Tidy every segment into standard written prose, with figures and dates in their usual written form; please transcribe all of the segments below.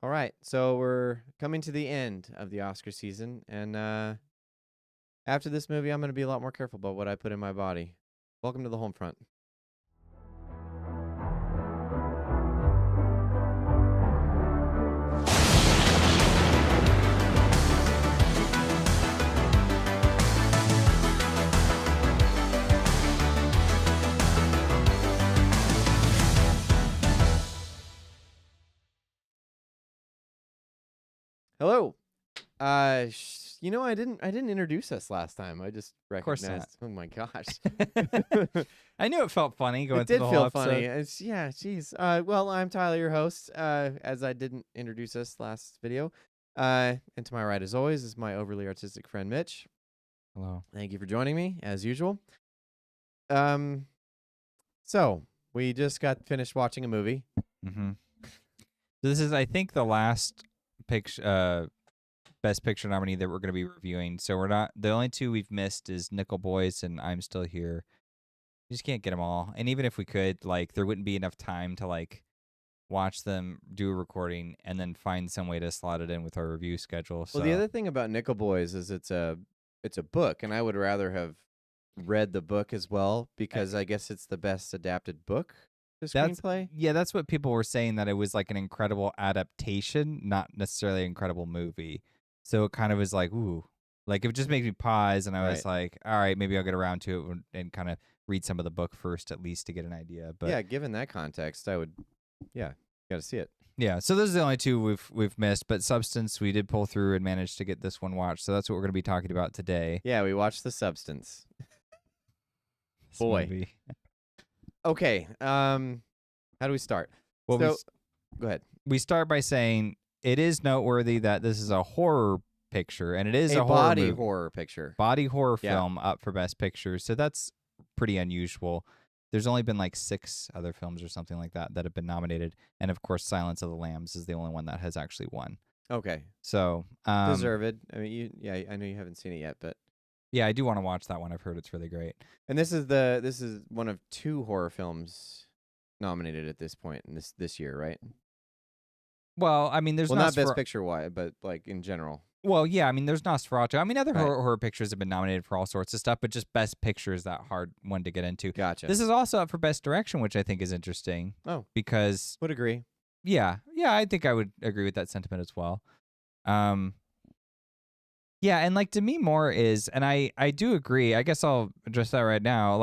All right, so we're coming to the end of the Oscar season, and after this movie, I'm going to be a lot more careful about what I put in my body. Welcome to the HolmFront. Hello. I didn't introduce us last time. I just Of course recognized. Oh my gosh. I knew it felt funny going It through did the whole feel episode. funny. Geez. Well, I'm Tyler, your host. As I didn't introduce us last video. And to my right, as always, is my overly artistic friend Mitch. Hello. Thank you for joining me, as usual. So we just got finished watching a movie. Mm-hmm. This is, I think, the last Best Picture nominee that we're going to be reviewing. So we're not. The only two we've missed is Nickel Boys and I'm Still Here. You just can't get them all. And even if we could, there wouldn't be enough time to watch them, do a recording, and then find some way to slot it in with our review schedule. So Well, the other thing about Nickel Boys is it's a book, and I would rather have read the book as well because I guess it's the best adapted book to screenplay. That's what people were saying, that it was like an incredible adaptation, not necessarily an incredible movie. So it kind of was like, ooh, it just makes me pause, and I was like, all right, maybe I'll get around to it and kind of read some of the book first, at least to get an idea. But yeah, given that context, I would, got to see it. Yeah, so those are the only two we've missed, but Substance we did pull through and managed to get this one watched. So that's what we're going to be talking about today. Yeah, we watched The Substance. Boy. Movie. Okay, how do we start? Well, go ahead. We start by saying it is noteworthy that this is a horror picture, and it is a body horror picture. Body horror film up for Best Picture, so that's pretty unusual. There's only been 6 other films or something like that have been nominated, and of course Silence of the Lambs is the only one that has actually won. Okay. So deserved. I mean, I know you haven't seen it yet, but yeah, I do want to watch that one. I've heard it's really great. And this is one of 2 horror films nominated at this point in this year, right? Well, I mean, there's not Best Picture wise, but in general. Well, yeah, I mean, there's Nosferatu. I mean, other horror pictures have been nominated for all sorts of stuff, but just Best Picture is that hard one to get into. Gotcha. This is also up for Best Direction, which I think is interesting. Oh, because would agree. Yeah, I think I would agree with that sentiment as well. Yeah, and Demi Moore is, and I do agree. I guess I'll address that right now.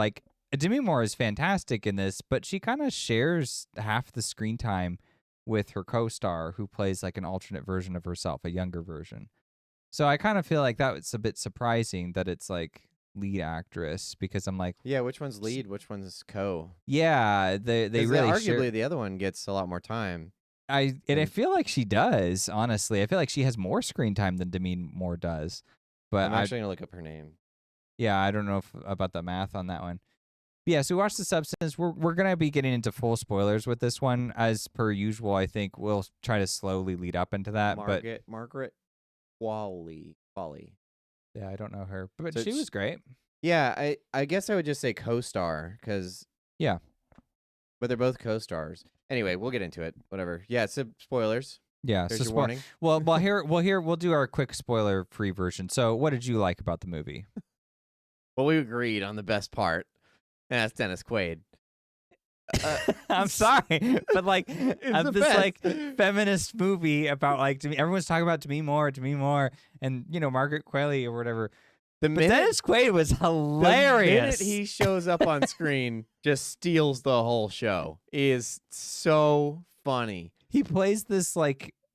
Demi Moore is fantastic in this, but she kind of shares half the screen time with her co-star, who plays an alternate version of herself, a younger version. So I kind of feel like that was a bit surprising that it's lead actress, because I'm like, yeah, which one's lead, which one's co? Yeah, they really arguably the other one gets a lot more time. I feel like she does, honestly. I feel like she has more screen time than Demi Moore does. But I'm actually gonna look up her name. Yeah, I don't know about the math on that one. Yeah, so we watched The Substance. We're going to be getting into full spoilers with this one. As per usual, I think we'll try to slowly lead up into that. Margaret Qualley. Yeah, I don't know her, but So she was great. Yeah, I guess I would just say co-star, because... Yeah. But they're both co-stars. Anyway, we'll get into it. Whatever. Yeah, so spoilers. Yeah, There's so your warning. Well, we'll do our quick spoiler-free version. So what did you like about the movie? Well, we agreed on the best part. And that's Dennis Quaid. I'm sorry, but this feminist movie about everyone's talking about Demi Moore, and Margaret Qualley or whatever. Dennis Quaid was hilarious. The minute he shows up on screen, just steals the whole show. He is so funny. He plays this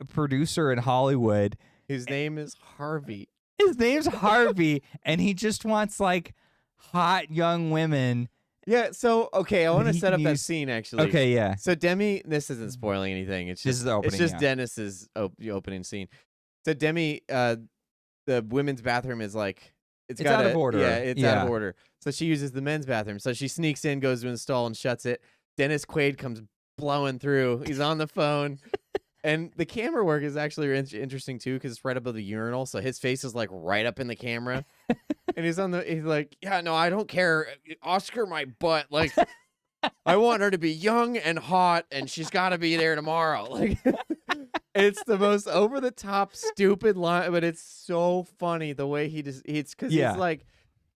producer in Hollywood. His name is Harvey. His name's Harvey, and he just wants hot young women. Yeah, so, okay, I want to set up that scene, actually. Okay, yeah. So, Demi, this isn't spoiling anything. It's just, this is the opening, it's just Dennis's opening scene. So, Demi, the women's bathroom is it's out of order. Yeah, it's out of order. So, she uses the men's bathroom. So, she sneaks in, goes to install, and shuts it. Dennis Quaid comes blowing through. He's on the phone. And the camera work is actually interesting, too, because it's right above the urinal. So, his face is right up in the camera. And he's like, yeah, no, I don't care. Oscar my butt. I want her to be young and hot, and she's got to be there tomorrow. It's the most over the top, stupid line, but it's so funny the way he just. It's because Yeah. he's like,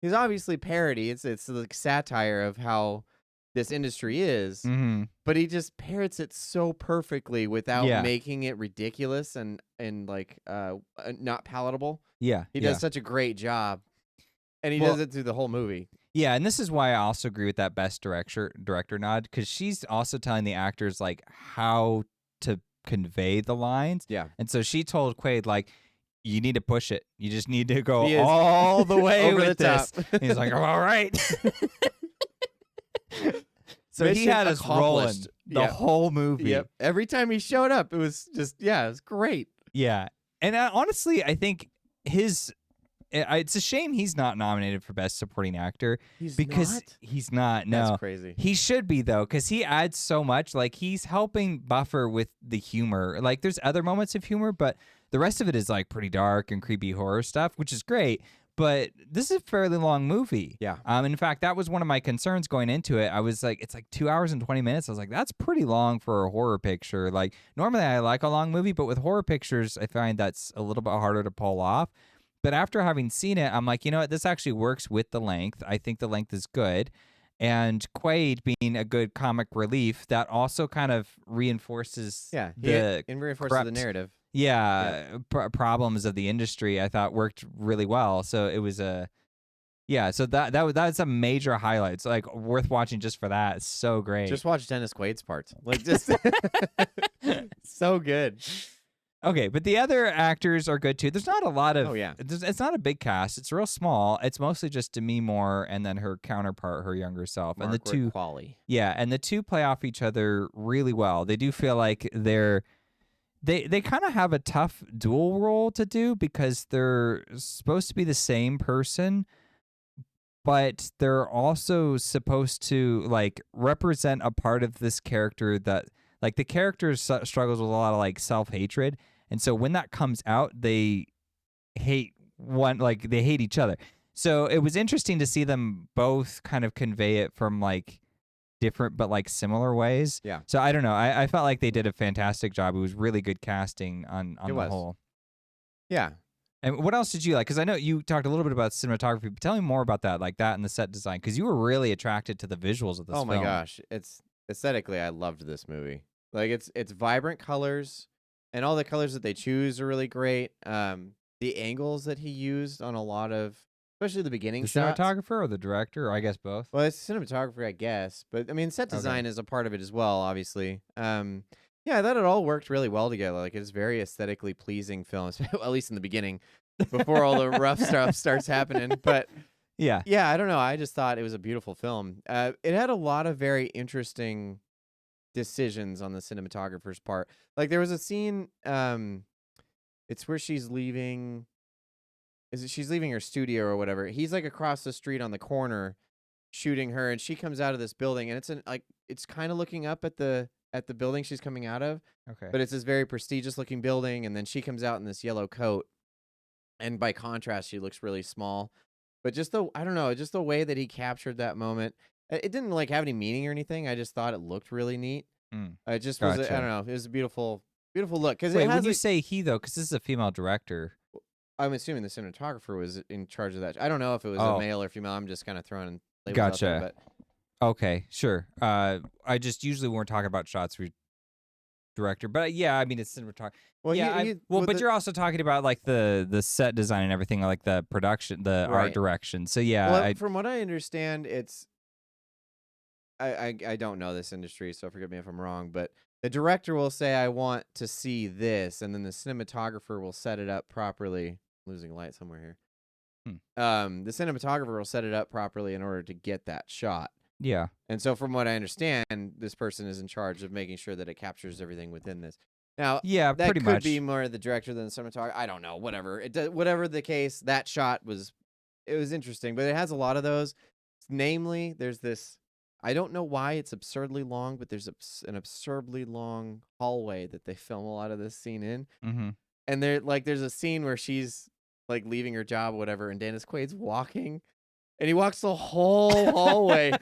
he's obviously parody. It's like satire of how this industry is, Mm-hmm. but he just parrots it so perfectly without Yeah. making it ridiculous and like not palatable. Yeah. He Yeah. does such a great job, and he Well, does it through the whole movie. Yeah, and this is why I also agree with that best director nod, because she's also telling the actors like how to convey the lines. Yeah, And so she told Quaid, like, you need to push it. You just need to go he is all the way over with the this. top. And he's like, oh, all right. So he Mission had us rolling accomplished. the Yep. whole movie. Yep. Every time he showed up, it was just it was great. Yeah. And honestly, I think it's a shame he's not nominated for Best Supporting Actor because not? he's not. No, That's crazy. he should be though, because he adds so much. Like he's helping buffer with the humor. Like there's other moments of humor, but the rest of it is like pretty dark and creepy horror stuff, which is great. But this is a fairly long movie. Yeah. In fact, that was one of my concerns going into it. I was like, it's like 2 hours and 20 minutes. I was like, that's pretty long for a horror picture. Like normally I like a long movie, but with horror pictures, I find that's a little bit harder to pull off. But after having seen it, I'm like, you know what? This actually works with the length. I think the length is good. And Quaid being a good comic relief, that also kind of reinforces and reinforces corrupt, the narrative. Problems of the industry. I thought worked really well. So it was so that's a major highlight. So like worth watching just for that. It's so great. Just watch Dennis Quaid's parts. Like just so good. Okay, but the other actors are good too. There's not a lot of. Oh yeah. It's not a big cast. It's real small. It's mostly just Demi Moore and then her counterpart, her younger self, and the two. Qualley. Yeah, and the two play off each other really well. They do feel like they kind of have a tough dual role to do because they're supposed to be the same person, but they're also supposed to like represent a part of this character that like the character struggles with a lot of like self-hatred. And so when that comes out, they hate each other. So it was interesting to see them both kind of convey it from like different but like similar ways. Yeah. So I don't know. I felt like they did a fantastic job. It was really good casting on the whole. Yeah. And what else did you like? Because I know you talked a little bit about cinematography, but tell me more about that, like that and the set design, because you were really attracted to the visuals of this film. Oh my gosh. It's aesthetically, I loved this movie. Like it's vibrant colors. And all the colors that they choose are really great. The angles that he used on a lot of, especially the beginning The shots. cinematographer or the director, or I guess both? Well, it's cinematographer, I guess. But, I mean, set design is a part of it as well, obviously. Yeah, I thought it all worked really well together. Like, it's very aesthetically pleasing film, at least in the beginning, before all the rough stuff starts happening. But, yeah, I don't know. I just thought it was a beautiful film. It had a lot of very interesting decisions on the cinematographer's part. Like there was a scene it's where she's leaving she's leaving her studio or whatever. He's like across the street on the corner shooting her, and she comes out of this building, and it's kind of looking up at the building she's coming out of. Okay. But it's this very prestigious looking building, and then she comes out in this yellow coat, and by contrast she looks really small. But just the way that he captured that moment, it didn't like have any meaning or anything. I just thought it looked really neat. It just was, I don't know. It was a beautiful look. Cause wait, when you say he though, because this is a female director, I'm assuming the cinematographer was in charge of that. I don't know if it was a male or female. I'm just kind of throwing labels out there, but okay, sure. I just usually when we're talking about shots, we director, but yeah, I mean it's cinematographer. Well, yeah, but you're also talking about like the set design and everything, like the production, the art direction. So yeah, well, from what I understand, it's. I don't know this industry, so forgive me if I'm wrong, but the director will say, I want to see this, and then the cinematographer will set it up properly. Losing light somewhere here. The cinematographer will set it up properly in order to get that shot. Yeah. And so from what I understand, this person is in charge of making sure that it captures everything within this. Now, that pretty could much be more the director than the cinematographer. I don't know, whatever. Whatever the case, that shot was interesting, but it has a lot of those. Namely, there's this, I don't know why it's absurdly long, but there's an absurdly long hallway that they film a lot of this scene in. Mm-hmm. And there's a scene where she's like leaving her job or whatever, and Dennis Quaid's walking, and he walks the whole hallway.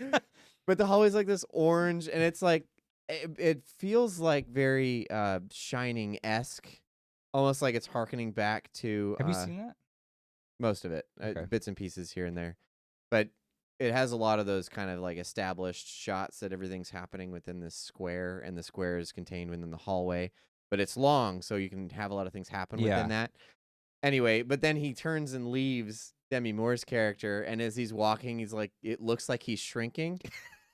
But the hallway's like this orange, and it's like it feels like very Shining-esque, almost like it's harkening back to Have you seen that? most of it, Okay. bits and pieces here and there, but it has a lot of those kind of like established shots that everything's happening within this square, and the square is contained within the hallway, but it's long, so you can have a lot of things happen within that. Anyway, but then he turns and leaves Demi Moore's character, and as he's walking, he's like, it looks like he's shrinking.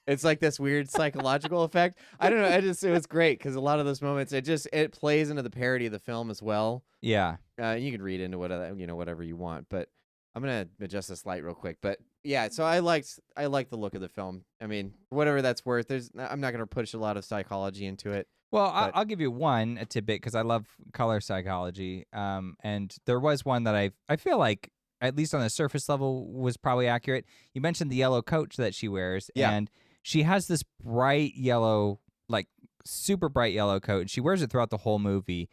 It's like this weird psychological effect. I don't know. It was great because a lot of those moments, it plays into the parody of the film as well. Yeah. You can read into whatever you want, but I'm gonna adjust this light real quick. But yeah, so I liked the look of the film. I mean, whatever that's worth. I'm not gonna push a lot of psychology into it. Well, But- I'll give you a tidbit because I love color psychology. And there was one that I feel like, at least on the surface level, was probably accurate. You mentioned the yellow coat that she wears, Yeah. and she has this bright yellow, like super bright yellow coat, and she wears it throughout the whole movie.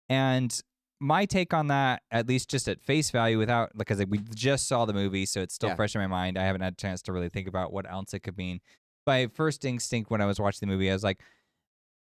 And my take on that, at least just at face value, because we just saw the movie, so it's still fresh in my mind. I haven't had a chance to really think about what else it could mean. By first instinct, when I was watching the movie, I was like,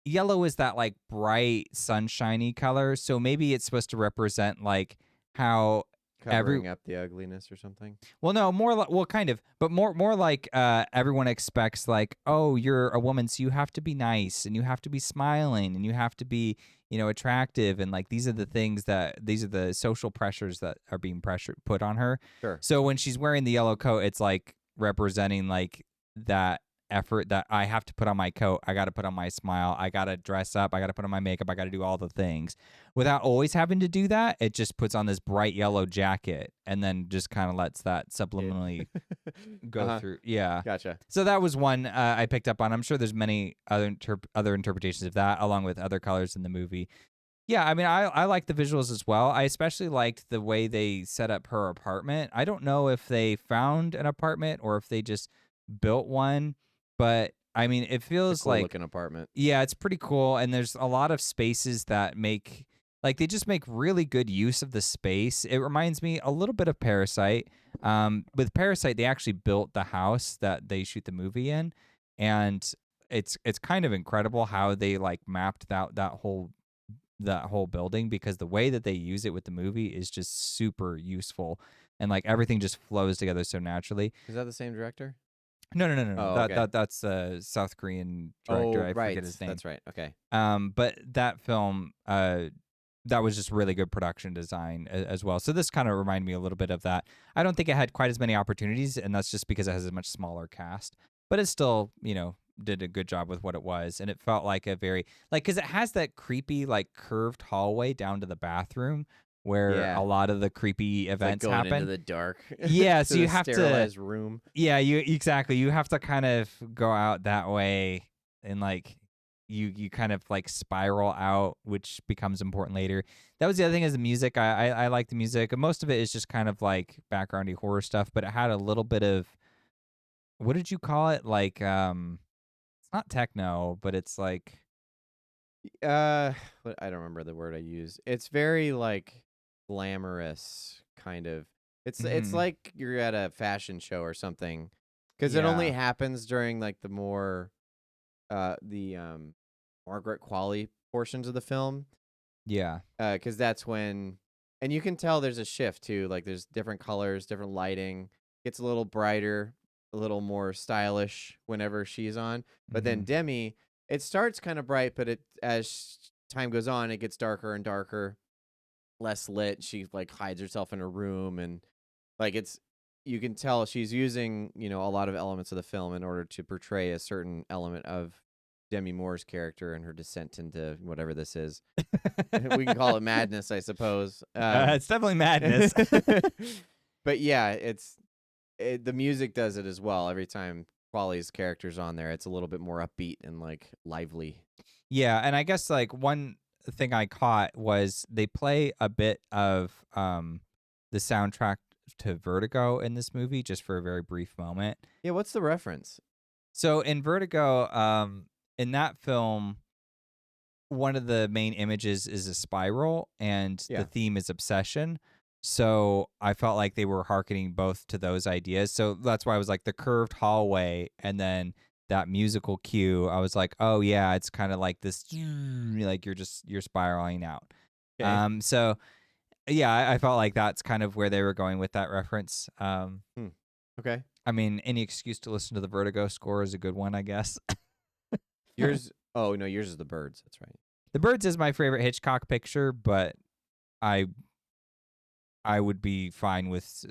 yellow is that like bright sunshiny color, so maybe it's supposed to represent like how covering up the ugliness or something. Well, no, more like, well, kind of, but more like everyone expects like, oh, you're a woman, so you have to be nice and you have to be smiling and you have to be, attractive, and like these are the social pressures that are being put on her. Sure. So when she's wearing the yellow coat, it's like representing like that effort that I have to put on my coat, I got to put on my smile, I got to dress up, I got to put on my makeup, I got to do all the things without always having to do that. It just puts on this bright yellow jacket and then just kind of lets that subliminally go through. Yeah. Gotcha. So that was one I picked up on. I'm sure there's many other interpretations of that along with other colors in the movie. Yeah, I mean, I like the visuals as well. I especially liked the way they set up her apartment. I don't know if they found an apartment or if they just built one, but I mean, it feels cool like looking apartment. Yeah, it's pretty cool, and there's a lot of spaces that they just make really good use of the space. It reminds me a little bit of Parasite. With Parasite, they actually built the house that they shoot the movie in, and it's kind of incredible how they like mapped out that whole building, because the way that they use it with the movie is just super useful, and like everything just flows together so naturally. Is that the same director? No. Oh, okay. That's a South Korean director. I forget his name. That's right. Okay. But that film, that was just really good production design as well. So this kind of reminded me a little bit of that. I don't think it had quite as many opportunities, and that's just because it has a much smaller cast. But it still, did a good job with what it was, and it felt like a very because it has that creepy like curved hallway down to the bathroom where a lot of the creepy events going happen into the dark. Yeah, so you have sterilized room. Yeah, exactly. You have to kind of go out that way, and like you kind of like spiral out, which becomes important later. That was the other thing, is the music. I like the music. Most of it is just kind of like backgroundy horror stuff, but it had a little bit of, what did you call it? Like it's not techno, but it's like I don't remember the word I used. It's very like glamorous kind of. It's like you're at a fashion show or something, because it only happens during like the more the Margaret Qualley portions of the film. Yeah. Because that's when, and you can tell there's a shift too. Like there's different colors, different lighting. Gets a little brighter, a little more stylish whenever she's on. But then Demi, it starts kind of bright, but as time goes on, it gets darker and darker, less lit. She like hides herself in her room, and like you can tell she's using a lot of elements of the film in order to portray a certain element of Demi Moore's character and her descent into whatever this is. We can call it madness, I suppose. It's definitely madness. But yeah, the music does it as well. Every time Qualley's character's on there, it's a little bit more upbeat and like lively. Yeah, and I guess like one thing I caught was they play a bit of the soundtrack to Vertigo in this movie just for a very brief moment. Yeah, what's the reference? So in Vertigo, in that film, one of the main images is a spiral, and the theme is obsession. So I felt like they were hearkening both to those ideas. So that's why I was like the curved hallway, and then that musical cue, I was like, oh yeah, it's kind of like this, like you're spiraling out. Okay. So yeah, I felt like that's kind of where they were going with that reference. Okay. I mean, any excuse to listen to the Vertigo score is a good one, I guess. Yours. Oh no, yours is the birds. That's right. The Birds is my favorite Hitchcock picture, but I would be fine with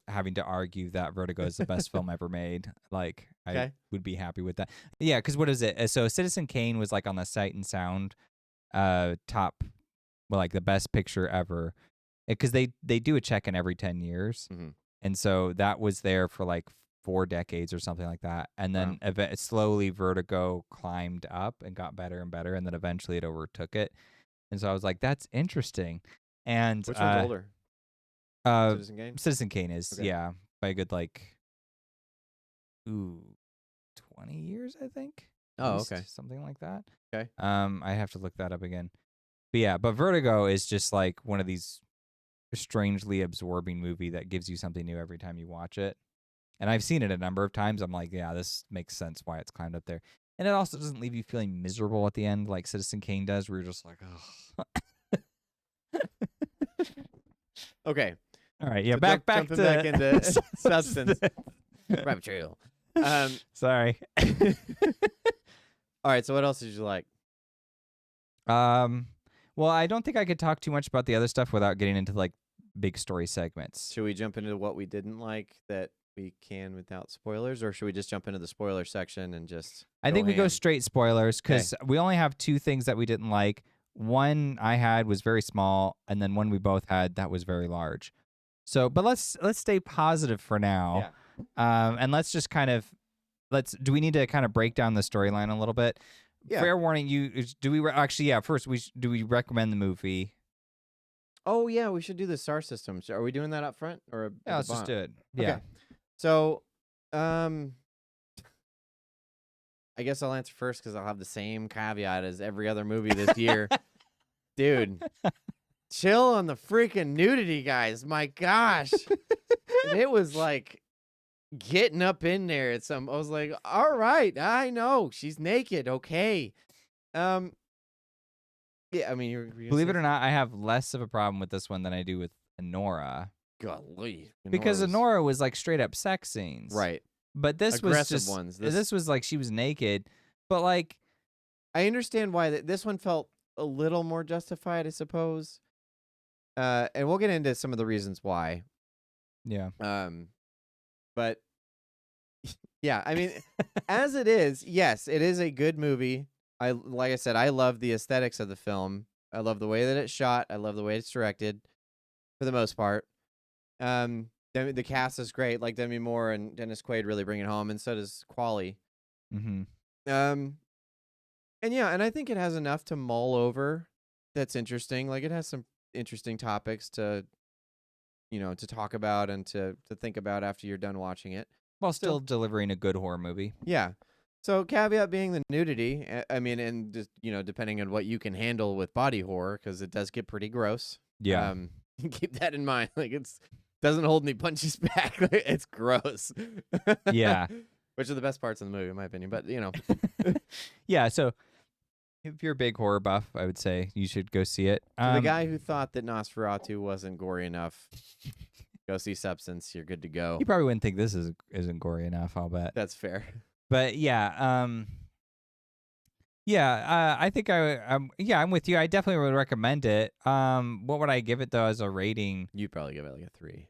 having to argue that Vertigo is the best film ever made. Like, I Okay. would be happy with that. Yeah, because what is it? So Citizen Kane was like on the Sight and Sound top, well, like the best picture ever. Because they do a check-in every 10 years. Mm-hmm. And so that was there for like 4 decades or something like that. And then slowly Vertigo climbed up and got better and better. And then eventually it overtook it. And so I was like, that's interesting. And Which one's older? Citizen Kane? Citizen Kane is, Okay. yeah, by a good 20 years, I think. Oh, least, okay. something like that. Okay. I have to look that up again. But yeah, but Vertigo is just like one of these strangely absorbing movie that gives you something new every time you watch it. And I've seen it a number of times. I'm like, yeah, this makes sense why it's climbed up there. And it also doesn't leave you feeling miserable at the end like Citizen Kane does, where you're just like, oh. Okay. All right, yeah, So back jumping to back into substance. Rabbit trail. Sorry. All right. So what else did you like? Well, I don't think I could talk too much about the other stuff without getting into like big story segments. Should we jump into what we didn't like that we can without spoilers, or should we just jump into the spoiler section and just? I think we go ham? straight spoilers because we only have 2 things that we didn't like. One I had was very small, and then one we both had that was very large. So, but let's stay positive for now, and let's just kind of do we need to kind of break down the storyline a little bit? Yeah. Fair warning, first do we recommend the movie? Oh yeah, we should do the star systems. Are we doing that up front or? At Yeah, the let's just bottom? do it. Yeah. Okay. So, I guess I'll answer first because I'll have the same caveat as every other movie this year. Dude, chill on the freaking nudity, guys. My gosh. And it was like getting up in there at some. I was like, all right, I know she's naked. Okay. Yeah, I mean, you're Believe it or not, I have less of a problem with this one than I do with Anora. Golly. Because Anora was like straight up sex scenes. Right. But this was Aggressive just ones. this was like she was naked, but like I understand why this one felt a little more justified, I suppose. And we'll get into some of the reasons why. yeah. But yeah, I mean, as it is, yes, it is a good movie. Like I said, I love the aesthetics of the film. I love the way that it's shot. I love the way it's directed, for the most part. The cast is great. Like Demi Moore and Dennis Quaid really bring it home, and so does Qualley. Mm-hmm. And yeah, and I think it has enough to mull over. That's interesting. Like it has some interesting topics to talk about and to think about after you're done watching it. While still delivering a good horror movie. Yeah. So caveat being the nudity. I mean, and just, depending on what you can handle with body horror, because it does get pretty gross. Yeah. Keep that in mind. Like doesn't hold any punches back. It's gross. Yeah. Which are the best parts of the movie, in my opinion. But yeah. So if you're a big horror buff, I would say you should go see it. So the guy who thought that Nosferatu wasn't gory enough, go see Substance. You're good to go. You probably wouldn't think this isn't gory enough. I'll bet. That's fair. But yeah, I think I'm with you. I definitely would recommend it. What would I give it though as a rating? You'd probably give it like a 3.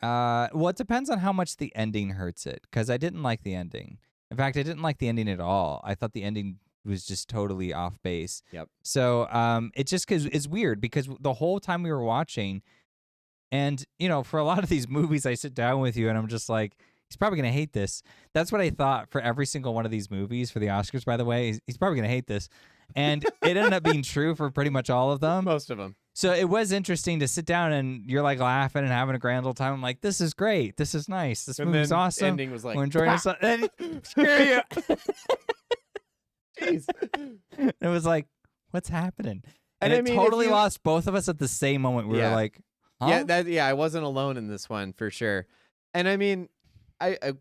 Well, it depends on how much the ending hurts it, because I didn't like the ending. In fact, I didn't like the ending at all. I thought the ending was just totally off base. Yep. So, it's just because it's weird because the whole time we were watching, and for a lot of these movies, I sit down with you and I'm just like, he's probably going to hate this. That's what I thought for every single one of these movies for the Oscars, by the way. He's probably going to hate this. And it ended up being true for pretty much all of them. Most of them. So it was interesting to sit down and you're like laughing and having a grand old time. I'm like, this is great. This is nice. This movie's awesome. Ending was like, we're enjoying ourselves. And screw you. Jeez. It was like, what's happening? And I it mean, totally lost both of us at the same moment. We were like, huh? Yeah, I wasn't alone in this one for sure. And I mean,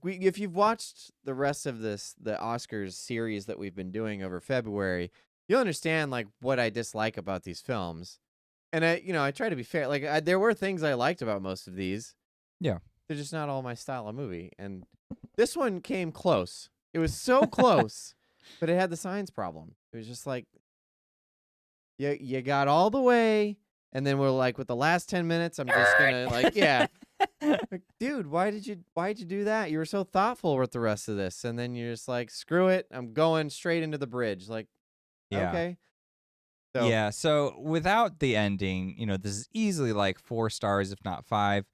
if you've watched the rest of the Oscars series that we've been doing over February, you'll understand like what I dislike about these films. And I try to be fair. Like there were things I liked about most of these. Yeah. They're just not all my style of movie. And this one came close. It was so close, but it had the signs problem. It was just like, you got all the way, and then we're like, with the last 10 minutes, I'm just gonna like, yeah. Like, dude, why'd you do that? You were so thoughtful with the rest of this, and then you're just like, screw it, I'm going straight into the bridge. Like, Yeah. okay. So without the ending, this is easily like 4 stars, if not 5.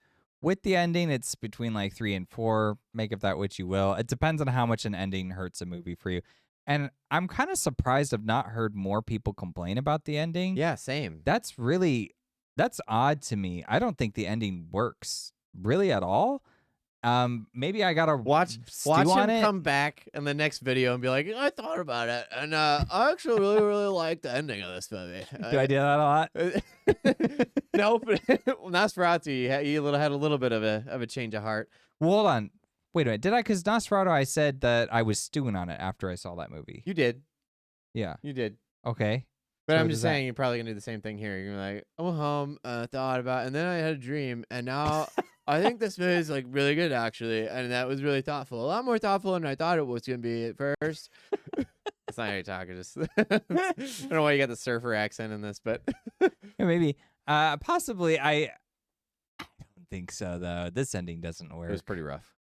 With the ending, it's between like 3 and 4. Make of that what you will. It depends on how much an ending hurts a movie for you. And I'm kind of surprised I've not heard more people complain about the ending. Yeah, same. That's odd to me. I don't think the ending works really at all. Maybe I gotta watch on him it. come back in the next video and be like, I thought about it, and I actually really, really like the ending of this movie. Do I do that a lot? Nope. Nosferatu, he had a little bit of a change of heart. Well, hold on. Wait a minute. Did I? Because Nosferatu, I said that I was stewing on it after I saw that movie. You did. Yeah. You did. Okay. But So I'm just saying, you're probably gonna do the same thing here. You're gonna be like, I went home, thought about it, and then I had a dream, and now I think this movie is like really good actually, and that was really thoughtful. A lot more thoughtful than I thought it was gonna be at first. That's not how you're talking. Just I don't know why you got the surfer accent in this, but yeah, maybe. Possibly. I don't think so though. This ending doesn't work. It was pretty rough.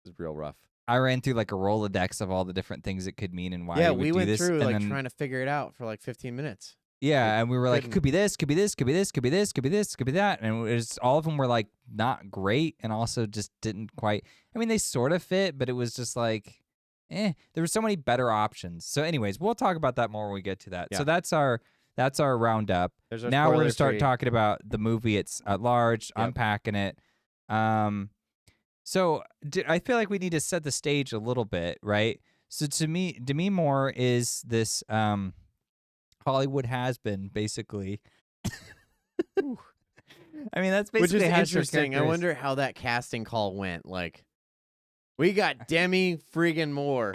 It was real rough. I ran through like a Rolodex of all the different things it could mean and why. Yeah, we we went do this, through and like then, trying to figure it out for like 15 minutes. Yeah, and we were like, it couldn't. could be this, could be this, could be this, could be this, could be this, could be that, and it was, all of them were like not great, and also just didn't quite. I mean, they sort of fit, but it was just like, there were so many better options. So, anyways, we'll talk about that more when we get to that. Yeah. So that's our roundup. There's our Now we're gonna start spoiler-free. talking about the movie. It's at large, Yep. unpacking it. So I feel like we need to set the stage a little bit, right? So to me, Demi Moore is this Hollywood has-been, basically. I mean, that's Which basically is how her interesting. I character is. wonder how that casting call went. Like, we got Demi friggin' Moore.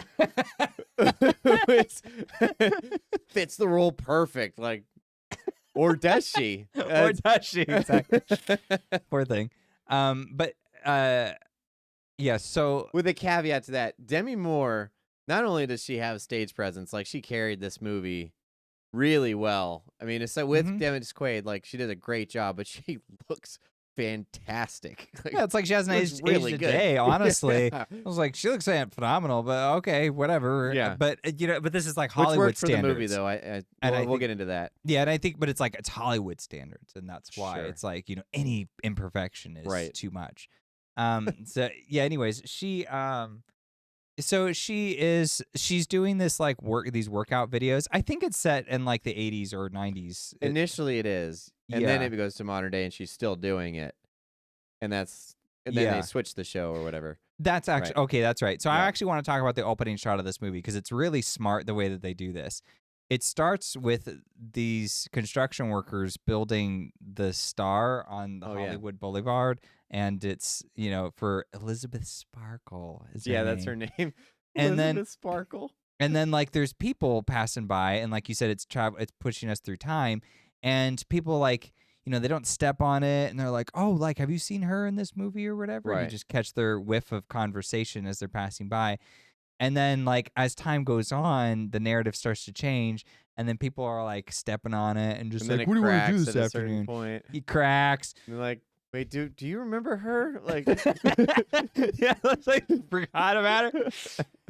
Fits the role perfect. Like, or does she? Or does she? Exactly. Poor thing. But yeah. So with a caveat to that, Demi Moore, not only does she have stage presence, like she carried this movie really well. I mean, it's with Dennis Quaid, like she did a great job, but she looks fantastic. Like, yeah, it's like she hasn't looks aged really a good. day. Honestly, Yeah. I was like, she looks phenomenal, but okay, whatever. Yeah. But but this is like Which Hollywood worked for standards. the movie, though. And We'll think- get into that. Yeah, and I think, but it's like it's Hollywood standards, and that's why Sure. it's like any imperfection is Right. too much. So yeah. Anyways, so she's doing this like these workout videos. I think it's set in like the 80s or 90s. Initially, it is, and then Yeah. it goes to modern day, and she's still doing it, and then Yeah. they switch the show or whatever. That's actually okay. That's right. So I Yeah. actually want to talk about the opening shot of this movie because it's really smart the way that they do this. It starts with these construction workers building the star on the Oh, yeah. Hollywood Boulevard, and it's for Elizabeth Sparkle. Is Yeah, her that's name. her name. And then- Elizabeth Sparkle. And then like there's people passing by, and like you said, it's pushing us through time, and people like they don't step on it, and they're like, oh, like have you seen her in this movie or whatever? And you Right. just catch their whiff of conversation as they're passing by, and then like as time goes on, the narrative starts to change, and then people are like stepping on it and just And then like, it what do you want to do cracks this at a certain afternoon? point. He cracks. And they're like, wait, do you remember her? Like, Yeah, it's like forgot about her.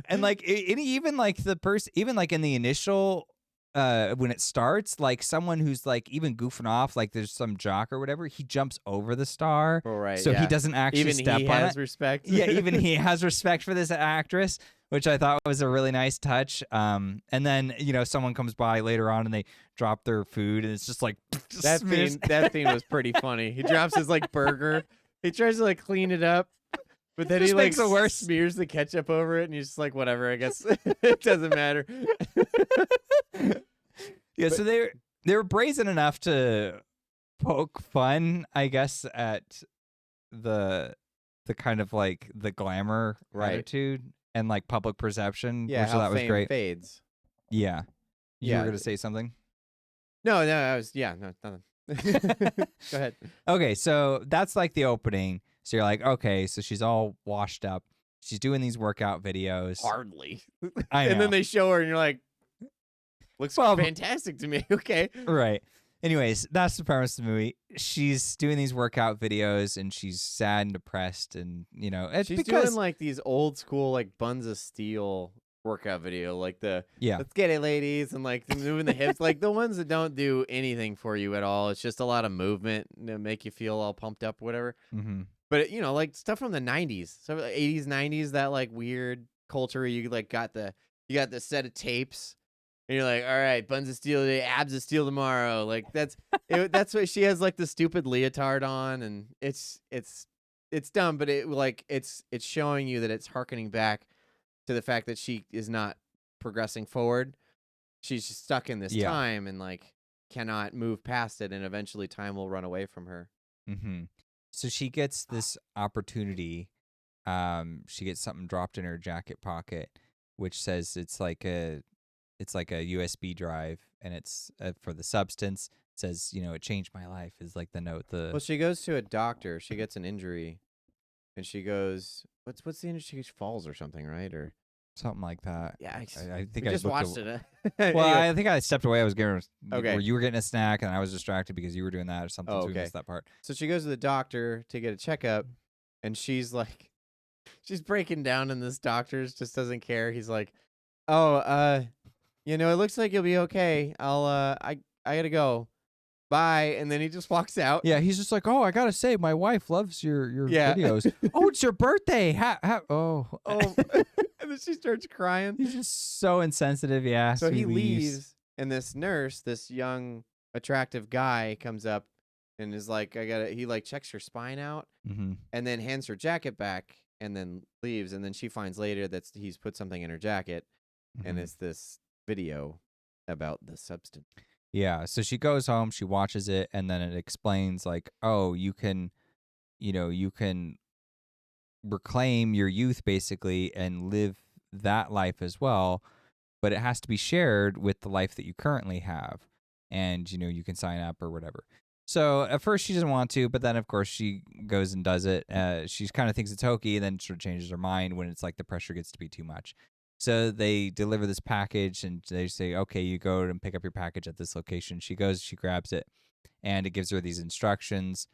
And like even like the person, even like in the initial when it starts, like someone who's like even goofing off, like there's some jock or whatever, he jumps over the star, oh, right, so yeah. he doesn't actually Even step he on has it. respect. Yeah, even he has respect for this actress, which I thought was a really nice touch. And then someone comes by later on and they drop their food, and it's just like that smears- scene. That scene was pretty funny. He drops his like burger. He tries to like clean it up, but then he Just like makes it worse. smears the ketchup over it, and he's just like, whatever. I guess it doesn't matter. Yeah, so they were brazen enough to poke fun, I guess, at the the kind of like the glamour Right. attitude and like public perception, Yeah, which how that was fame great. fades. Yeah. You were Yeah. going to say something? No, I was, no, nothing. Go ahead. Okay, so that's like the opening. So you're like, okay, so she's all washed up. She's doing these workout videos. Hardly. I And then know. they show her and you're like, looks Well, fantastic to me. Okay. Right. Anyways, that's the premise of the movie. She's doing these workout videos and she's sad and depressed, and it's She's because doing like these old school like Buns of Steel workout video, like the yeah, let's get it, ladies, and like moving the hips, like the ones that don't do anything for you at all. It's just a lot of movement to make you feel all pumped up, whatever. mm-hmm. But like stuff from the '90s, so like 80s, '90s, that like weird culture where you like got the set of tapes. And you're like, all right, Buns of Steel today, abs of steel tomorrow. Like that's what she has, like the stupid leotard on, and it's dumb, but it's showing you that it's harkening back to the fact that she is not progressing forward. She's just stuck in this time and like cannot move past it, and eventually time will run away from her. Mm-hmm. So she gets this opportunity. She gets something dropped in her jacket pocket, which says it's like a USB drive, and it's for the substance. It says, it changed my life, is like the note. Well, she goes to a doctor. She gets an injury, and she goes, "What's the injury? She falls or something, right? Or something like that." yeah, I think we I just watched it. Well, Anyway. I think I stepped away. I was getting Okay. you were getting a snack, and I was distracted because you were doing that or something. Oh, So we okay. missed that part. So she goes to the doctor to get a checkup, and she's like, she's breaking down, and this doctor's just doesn't care. He's like, "Oh, it looks like you'll be okay. I gotta go. Bye." And then he just walks out. Yeah, he's just like, "Oh, I gotta say, my wife loves your Yeah. videos. Oh, it's your birthday. Oh. And then she starts crying. He's just so insensitive. Yeah. So he leaves. leaves, and this nurse, this young, attractive guy, comes up and is like, he like checks her spine out, Mm-hmm. and then hands her jacket back, and then leaves. And then she finds later that he's put something in her jacket, and it's this video about the substance. Yeah, so she goes home, she watches it, and then it explains like, oh, you can reclaim your youth basically and live that life as well, but it has to be shared with the life that you currently have. And you can sign up or whatever. So at first she doesn't want to, but then of course she goes and does it. She kind of thinks it's hokey, and then sort of changes her mind when it's like the pressure gets to be too much. So they deliver this package, and they say, okay, you go and pick up your package at this location. She goes, she grabs it, and it gives her these instructions.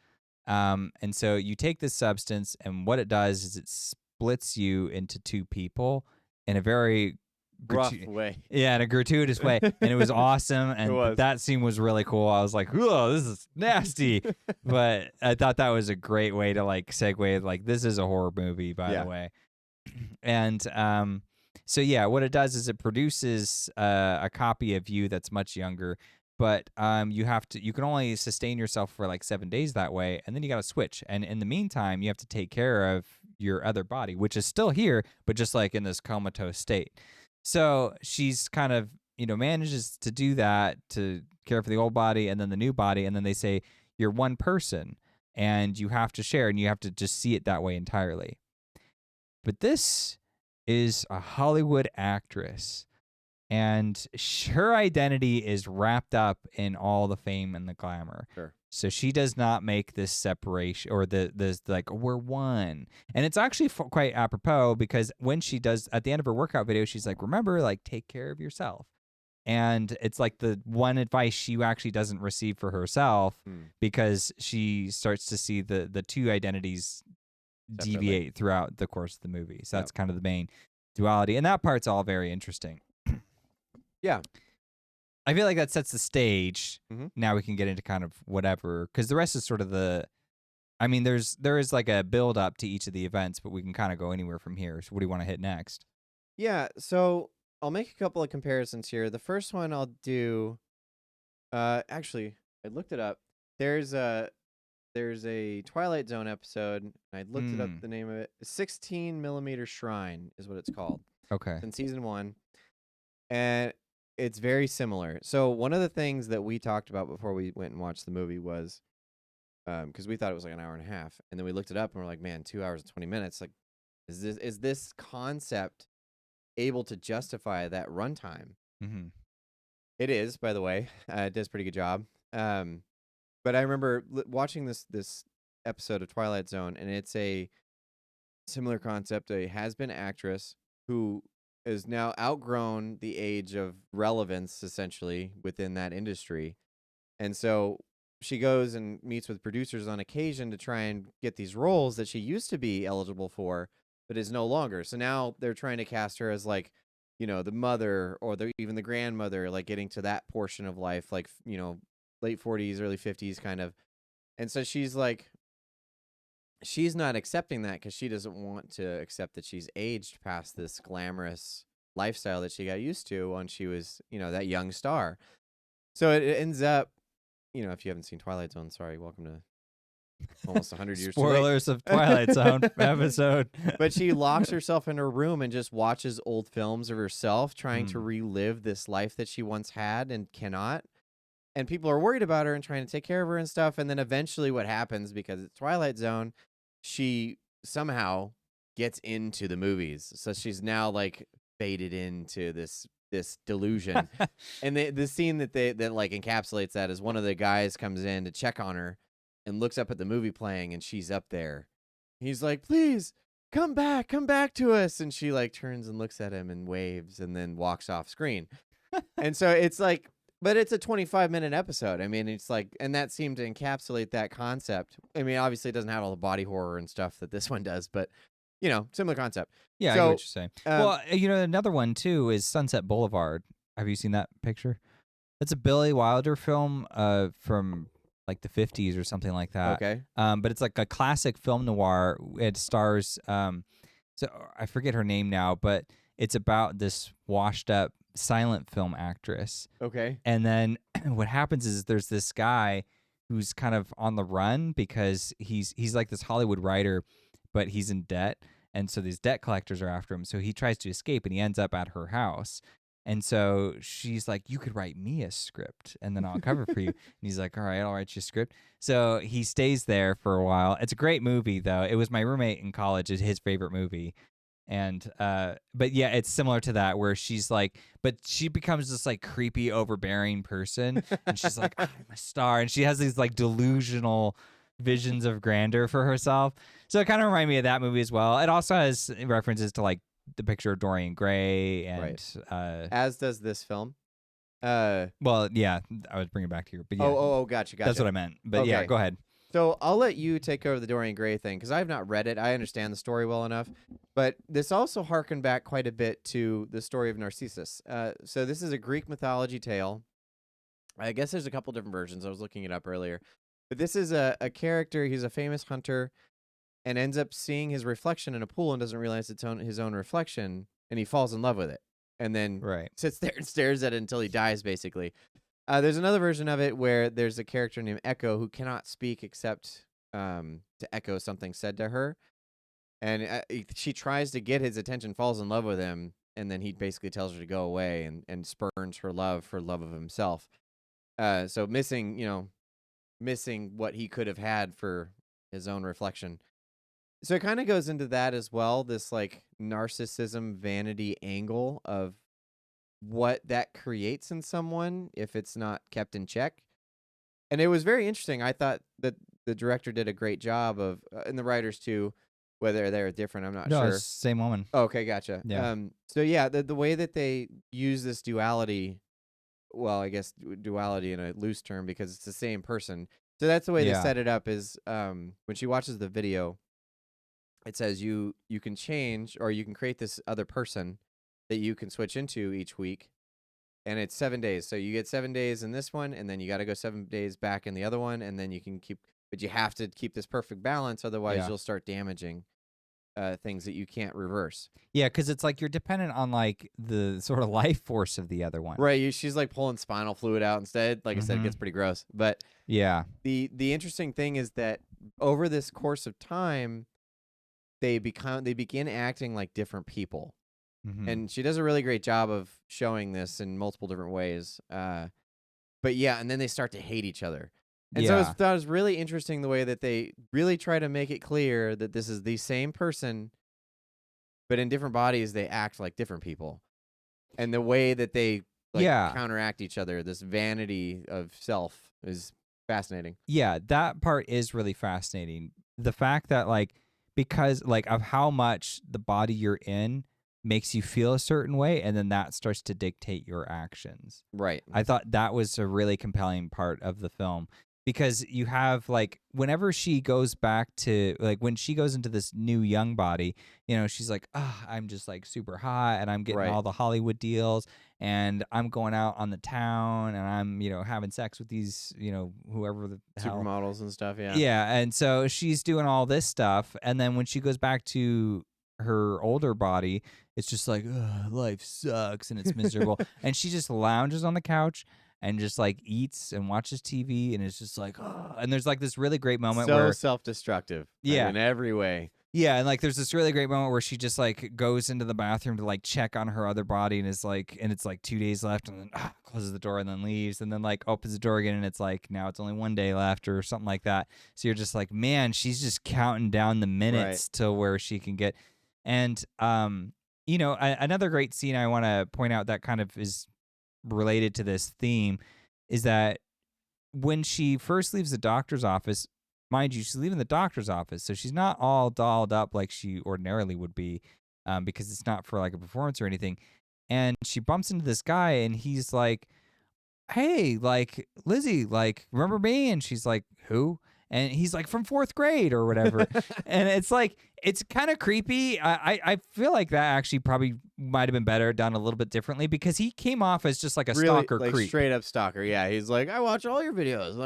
And so you take this substance, and what it does is it splits you into two people in a very rough way. Yeah, in a gratuitous way. And it was awesome. And that scene was really cool. I was like, whoa, this is nasty. But I thought that was a great way to like segue. Like, this is a horror movie, by the way. And so yeah, what it does is it produces a copy of you that's much younger, but you can only sustain yourself for like 7 days that way, and then you got to switch. And in the meantime, you have to take care of your other body, which is still here, but just like in this comatose state. So she's kind of manages to do that, to care for the old body and then the new body, and then they say you're one person and you have to share, and you have to just see it that way entirely. But this is a Hollywood actress, and her identity is wrapped up in all the fame and the glamour. Sure. So she does not make this separation, or this like, we're one. And it's actually quite apropos, because when she does, at the end of her workout video, she's like, remember, like, take care of yourself. And it's like the one advice she actually doesn't receive for herself, because she starts to see the two identities deviate throughout the course of the movie. So that's kind of the main duality. And that part's all very interesting. Yeah. I feel like that sets the stage. Mm-hmm. Now we can get into kind of whatever, because the rest is sort of there is like a build up to each of the events, but we can kind of go anywhere from here. So what do you want to hit next? Yeah, so I'll make a couple of comparisons here. The first one I'll do, actually, I looked it up. There's a Twilight Zone episode, and I looked it up, the name of it. 16mm Shrine is what it's called. Okay. It's in season 1. And it's very similar. So one of the things that we talked about before we went and watched the movie was because we thought it was like an hour and a half, and then we looked it up and we're like, man, 2 hours and 20 minutes. Like, is this concept able to justify that runtime? Mm-hmm. It is, by the way. It does a pretty good job. But I remember watching this episode of Twilight Zone, and it's a similar concept. A has-been actress who is now outgrown the age of relevance, essentially, within that industry. And so she goes and meets with producers on occasion to try and get these roles that she used to be eligible for, but is no longer. So now they're trying to cast her as like, the mother or even the grandmother, like getting to that portion of life, like, late 40s, early 50s kind of. And so she's like, she's not accepting that because she doesn't want to accept that she's aged past this glamorous lifestyle that she got used to when she was, that young star. So it ends up, if you haven't seen Twilight Zone, sorry, welcome to almost 100 years too late. Spoilers of Twilight Zone episode. But she locks herself in her room and just watches old films of herself trying to relive this life that she once had and cannot. And people are worried about her and trying to take care of her and stuff. And then eventually what happens, because it's Twilight Zone, she somehow gets into the movies. So she's now like faded into this delusion. And the scene that like encapsulates that is one of the guys comes in to check on her and looks up at the movie playing, and she's up there. He's like, please come back to us. And she like turns and looks at him and waves and then walks off screen. And so it's like, but it's a 25-minute episode. I mean, it's like, and that seemed to encapsulate that concept. I mean, obviously it doesn't have all the body horror and stuff that this one does, but similar concept. Yeah, so, I get what you're saying. Well, another one too is Sunset Boulevard. Have you seen that picture? It's a Billy Wilder film from like the 50s or something like that. Okay. But it's like a classic film noir. It stars so I forget her name now, but it's about this washed up silent film actress. Okay. And then what happens is there's this guy who's kind of on the run because he's like this Hollywood writer, but he's in debt. And so these debt collectors are after him. So he tries to escape and he ends up at her house. And so she's like, you could write me a script and then I'll cover for you. And he's like, all right, I'll write you a script. So he stays there for a while. It's a great movie, though. It was my roommate in college. It's his favorite movie. And but yeah, it's similar to that where she's like, but she becomes this like creepy, overbearing person. And she's like, I'm a star. And she has these like delusional visions of grandeur for herself. So it kind of reminded me of that movie as well. It also has references to like the picture of Dorian Gray and right. As does this film. Well, yeah, I was bringing it back to you, but yeah. Oh, gotcha. That's what I meant. But okay. Yeah, go ahead. So I'll let you take over the Dorian Gray thing because I have not read it. I understand the story well enough, but this also harkened back quite a bit to the story of Narcissus. So this is a Greek mythology tale. I guess there's a couple different versions. I was looking it up earlier, but this is a character. He's a famous hunter, and ends up seeing his reflection in a pool and doesn't realize it's his own reflection, and he falls in love with it, and then sits there and stares at it until he dies, basically. There's another version of it where there's a character named Echo who cannot speak except to echo something said to her. And she tries to get his attention, falls in love with him, and then he basically tells her to go away and spurns her love for love of himself. So missing what he could have had for his own reflection. So it kind of goes into that as well, this like narcissism, vanity angle of what that creates in someone if it's not kept in check. And it was very interesting. I thought that the director did a great job of, and the writers too, whether they're different, I'm not sure. No, same woman. Okay, gotcha. Yeah. So yeah, the way that they use this duality, well, I guess duality in a loose term because it's the same person. So that's the way they set it up is when she watches the video, it says you can change or you can create this other person that you can switch into each week, and it's 7 days. So you get 7 days in this one, and then you got to go 7 days back in the other one, and then you can keep, but you have to keep this perfect balance, otherwise you'll start damaging things that you can't reverse. Yeah, because it's like you're dependent on like the sort of life force of the other one. Right, she's like pulling spinal fluid out instead. Like I said, it gets pretty gross. But yeah, the interesting thing is that over this course of time, they begin acting like different people. And she does a really great job of showing this in multiple different ways. But yeah, and then they start to hate each other. And so I thought it was really interesting the way that they really try to make it clear that this is the same person, but in different bodies, they act like different people. And the way that they counteract each other, this vanity of self, is fascinating. Yeah, that part is really fascinating. The fact that because of how much the body you're in makes you feel a certain way, and then that starts to dictate your actions. Right. I thought that was a really compelling part of the film, because you have whenever she goes back to when she goes into this new young body, she's like, I'm just super hot, and I'm getting all the Hollywood deals, and I'm going out on the town, and I'm having sex with these whoever the hell supermodels and stuff. yeah, and so she's doing all this stuff, and then when she goes back to her older body, it's just life sucks and it's miserable. And she just lounges on the couch and just eats and watches TV, and it's just and there's this really great moment where self-destructive. Yeah. In every way. Yeah, and there's this really great moment where she just goes into the bathroom to check on her other body, and is and it's 2 days left, and then closes the door and then leaves, and then opens the door again, and it's now it's only 1 day left or something like that. So you're just man, she's just counting down the minutes to where she can get. And another great scene I want to point out that kind of is related to this theme is that when she first leaves the doctor's office, mind you, she's leaving the doctor's office, so she's not all dolled up like she ordinarily would be, because it's not for a performance or anything. And she bumps into this guy, and he's like, "Hey, Lizzie, remember me?" And she's like, "Who?" And he's from 4th grade or whatever. And it's it's kind of creepy. I feel that actually probably might have been better done a little bit differently, because he came off as just a really, stalker creep. Straight up stalker. Yeah, he's I watch all your videos.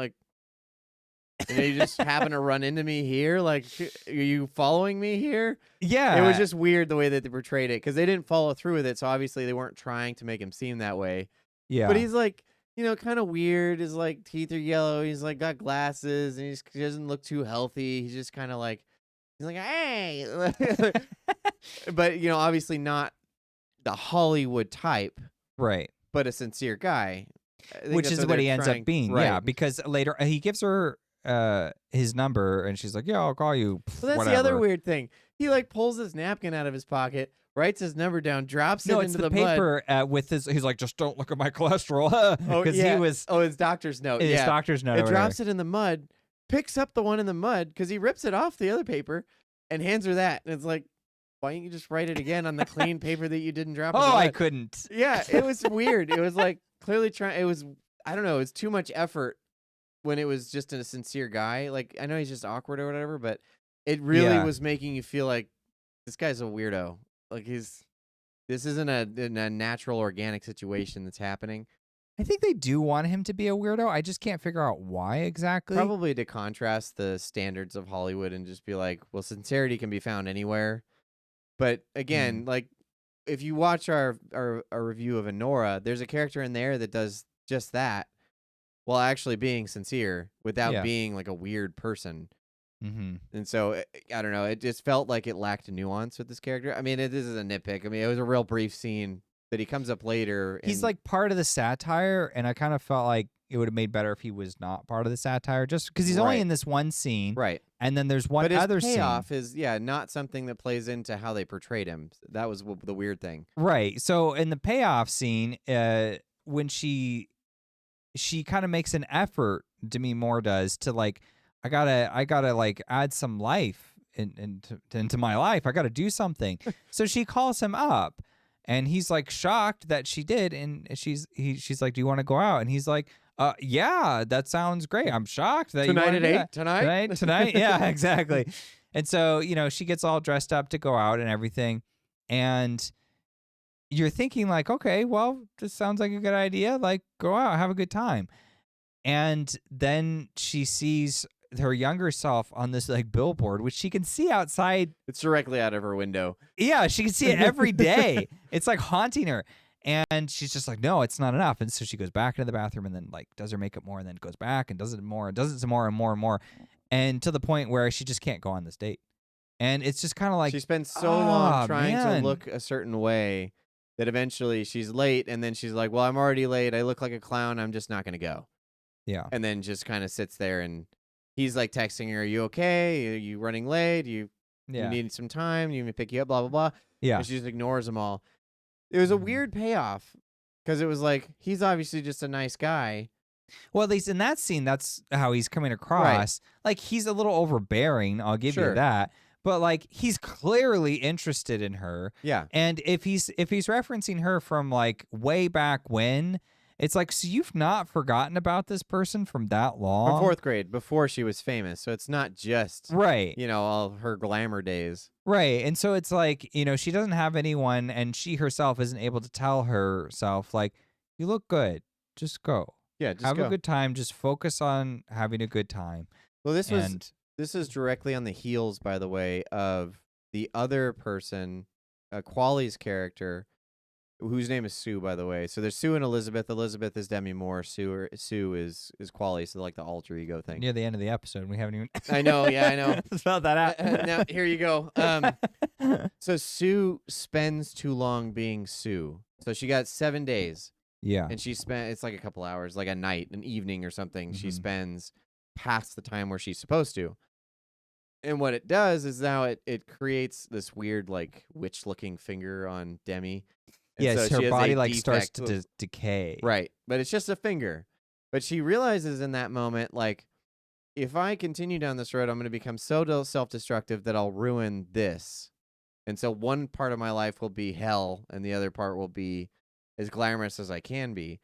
And you just happen to run into me here? Are you following me here? Yeah. It was just weird the way that they portrayed it, because they didn't follow through with it, so obviously they weren't trying to make him seem that way. Yeah. But he's kind of weird. His teeth are yellow. He's got glasses, and he doesn't look too healthy. He's just kind of he's hey. But obviously not the Hollywood type, right? But a sincere guy, which is what he ends up being. Right. Yeah, because later he gives her his number, and she's like, "Yeah, I'll call you." Well, that's whatever. the other weird thing. He pulls his napkin out of his pocket, writes his number down, drops it into the paper mud. With his. He's like, "Just don't look at my cholesterol," because he was. Oh, his doctor's note. His doctor's note. It drops it in the mud, picks up the one in the mud, because he rips it off the other paper, and hands her that. And it's why don't you just write it again on the clean paper that you didn't drop? Oh, I couldn't. Yeah, it was weird. It was clearly trying. It was, I don't know. It was too much effort when it was just a sincere guy. I know he's just awkward or whatever, but it really was making you feel this guy's a weirdo. This isn't a natural, organic situation that's happening. I think they do want him to be a weirdo. I just can't figure out why exactly. Probably to contrast the standards of Hollywood and just be well, sincerity can be found anywhere. But again, if you watch our review of Anora, there's a character in there that does just that, while actually being sincere without being a weird person. Mm-hmm. And so I don't know. It just felt like it lacked nuance with this character. I mean, this is a nitpick. I mean, it was a real brief scene, but he comes up later. He's part of the satire, and I kind of felt like it would have made better if he was not part of the satire, just because he's only in this one scene, right? And then there's one other scene. But his payoff is not something that plays into how they portrayed him. That was the weird thing, right? So in the payoff scene, when she kind of makes an effort, Demi Moore does, to I gotta add some life into my life. I gotta do something. So she calls him up, and he's shocked that she did, and she's like, "Do you want to go out?" And he's like, "Yeah, that sounds great. I'm shocked that tonight you at 8 tonight. Yeah, exactly." And so she gets all dressed up to go out and everything, and you're thinking okay, well, this sounds like a good idea. Go out, have a good time. And then she sees her younger self on this billboard, which she can see outside. It's directly out of her window. Yeah, she can see it every day. It's haunting her. And she's just no, it's not enough. And so she goes back into the bathroom and then does her makeup more, and then goes back and does it more and does it some more and more and more. And to the point where she just can't go on this date. And it's just kind of she spends so long trying to look a certain way that eventually she's late, and then she's like, "Well, I'm already late. I look like a clown. I'm just not going to go." Yeah. and then just kind of sits there, and he's like texting her, "Are you okay? Are you running late? You Yeah. need some time? You need me to pick you up? Blah blah blah." Yeah. And she just ignores them all. It was a weird payoff because it was like he's obviously just a nice guy. Well, at least in that scene, that's how he's coming across. Like, he's a little overbearing, I'll give you Sure. that. But like, he's clearly interested in her. Yeah. And if he's referencing her from like way back when, it's like, so you've not forgotten about this person from that long? From 4th grade, before she was famous. So it's not just Right. all her glamour days. Right. And so it's like, she doesn't have anyone, and she herself isn't able to tell herself, like, you look good. Just go. Yeah, just have go. a good time. Just focus on having a good time. Well, this is directly on the heels, by the way, of the other person, Quali's character, whose name is Sue, by the way. So there's Sue and Elizabeth. Elizabeth is Demi Moore. Sue is Quali. So like the alter ego thing. Near the end of the episode, we haven't even. I know. Yeah, I know. Spelled that out. Now here you go. So Sue spends too long being Sue. So she got 7 days. Yeah. And it's like a couple hours, like a night, an evening or something. She spends past the time where she's supposed to. And what it does is now it creates this weird, like, witch-looking finger on Demi. And yes, so her she has body a like starts defect. to decay. Right. But it's just a finger. But she realizes in that moment, like, if I continue down this road, I'm going to become so self-destructive that I'll ruin this. And so one part of my life will be hell, and the other part will be as glamorous as I can be.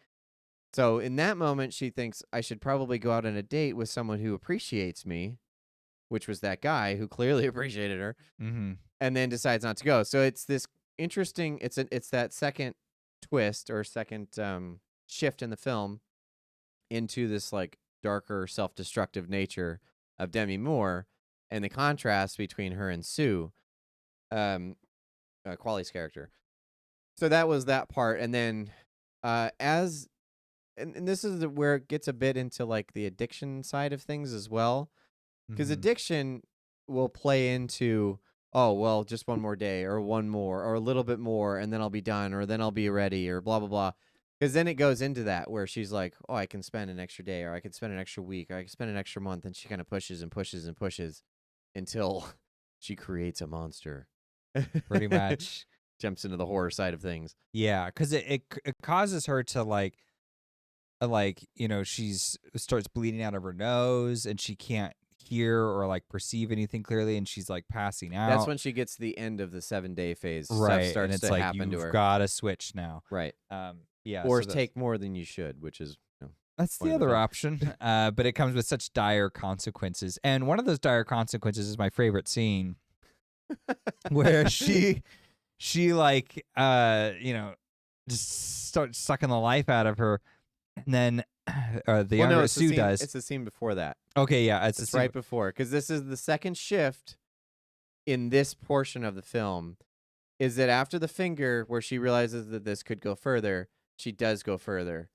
So in that moment, she thinks I should probably go out on a date with someone who appreciates me, which was that guy who clearly appreciated her, and then decides not to go. So it's this interesting. It's that second twist or second shift in the film into this like darker, self-destructive nature of Demi Moore, and the contrast between her and Sue, Quali's character. So that was that part, and then and this is where it gets a bit into like the addiction side of things as well, because addiction will play into, oh well, just one more day or one more or a little bit more, and then I'll be done, or then I'll be ready, or blah blah blah. Because then it goes into that where she's like, oh, I can spend an extra day, or I can spend an extra week, or I can spend an extra month, and she kind of pushes and pushes and pushes until she creates a monster. Pretty much. Jumps into the horror side of things. Yeah, because it causes her to like she's starts bleeding out of her nose, and she can't hear or like perceive anything clearly, and she's like passing out. That's when she gets to the end of the 7-day phase. Right, Stuff starts and it's to like happen to her. you've got to switch now. Right. Yeah. Or so take more than you should, which is that's the other option. But it comes with such dire consequences, and one of those dire consequences is my favorite scene, where she like just starts sucking the life out of her, and then the younger Sue does. It's the scene before that. Okay, yeah, it's right before, because this is the second shift in this portion of the film. Is that after the finger, where she realizes that this could go further, she does go further,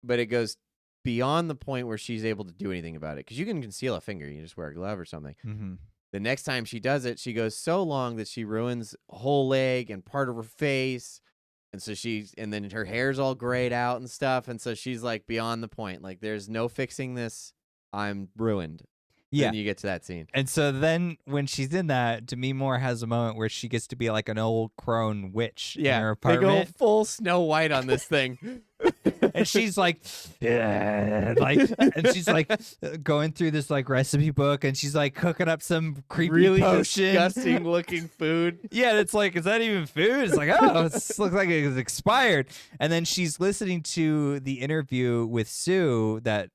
but it goes beyond the point where she's able to do anything about it. Because you can conceal a finger, you just wear a glove or something. The next time she does it, she goes so long that she ruins a whole leg and part of her face. And so and then her hair's all grayed out and stuff. And so she's like beyond the point. Like, there's no fixing this. I'm ruined. Yeah. Then you get to that scene. And so then when she's in that, Demi Moore has a moment where she gets to be like an old crone witch in her They apartment. go full Snow White on this thing. And she's like, and she's like going through this like recipe book, and she's like cooking up some creepy really potion. disgusting looking food. Yeah, and it's like, is that even food? It's like, oh, it looks like it's expired. And then she's listening to the interview with Sue that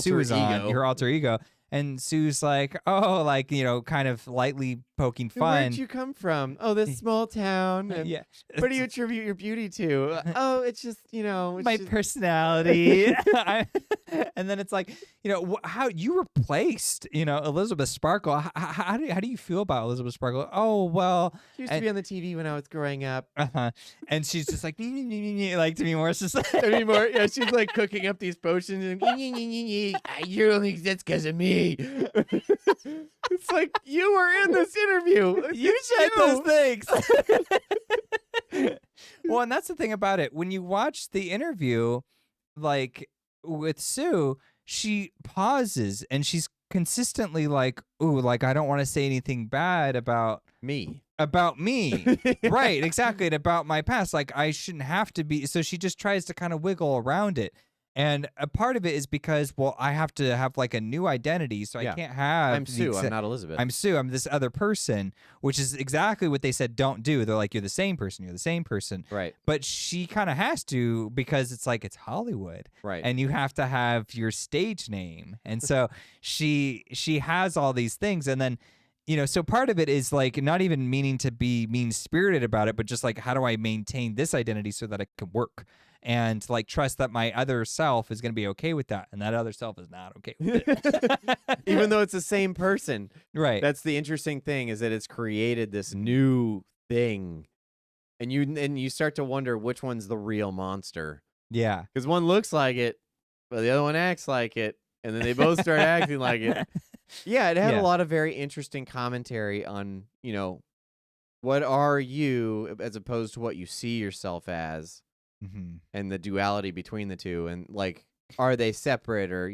Sue was on, her alter ego. And Sue's like, oh, like, kind of lightly poking fun. Where'd you come from? Oh, this small town. And yeah. What do you attribute your beauty to? Oh, it's just, it's my just... personality. And then it's like, how you replaced, Elizabeth Sparkle. How do you feel about Elizabeth Sparkle? Oh, well. She used to be on the TV when I was growing up. And she's just like, like Demi Moore. Demi Moore, yeah, she's like cooking up these potions and you only exist because of me. It's like, you were in this interview. You said those things. Well, and that's the thing about it. When you watch the interview, like with Sue, she pauses and she's consistently like, ooh, like I don't want to say anything bad about me. Right, exactly. And about my past. Like I shouldn't have to be. So she just tries to kind of wiggle around it. And a part of it is because, well, I have to have like a new identity. So I can't have. I'm Sue. I'm not Elizabeth. I'm Sue. I'm this other person, which is exactly what they said don't do. They're like, you're the same person. You're the same person. Right. But she kind of has to because it's like it's Hollywood. Right. And you have to have your stage name. And so she has all these things. And then, so part of it is like not even meaning to be mean-spirited about it, but just like, how do I maintain this identity so that it can work? And like trust that my other self is going to be okay with that. And that other self is not okay with it. Even though it's the same person. Right. That's the interesting thing, is that it's created this new thing. And you start to wonder which one's the real monster. Yeah. Because one looks like it, but the other one acts like it. And then they both start acting like it. Yeah, it had a lot of very interesting commentary on, what are you as opposed to what you see yourself as. Mm-hmm. And the duality between the two, and like, are they separate or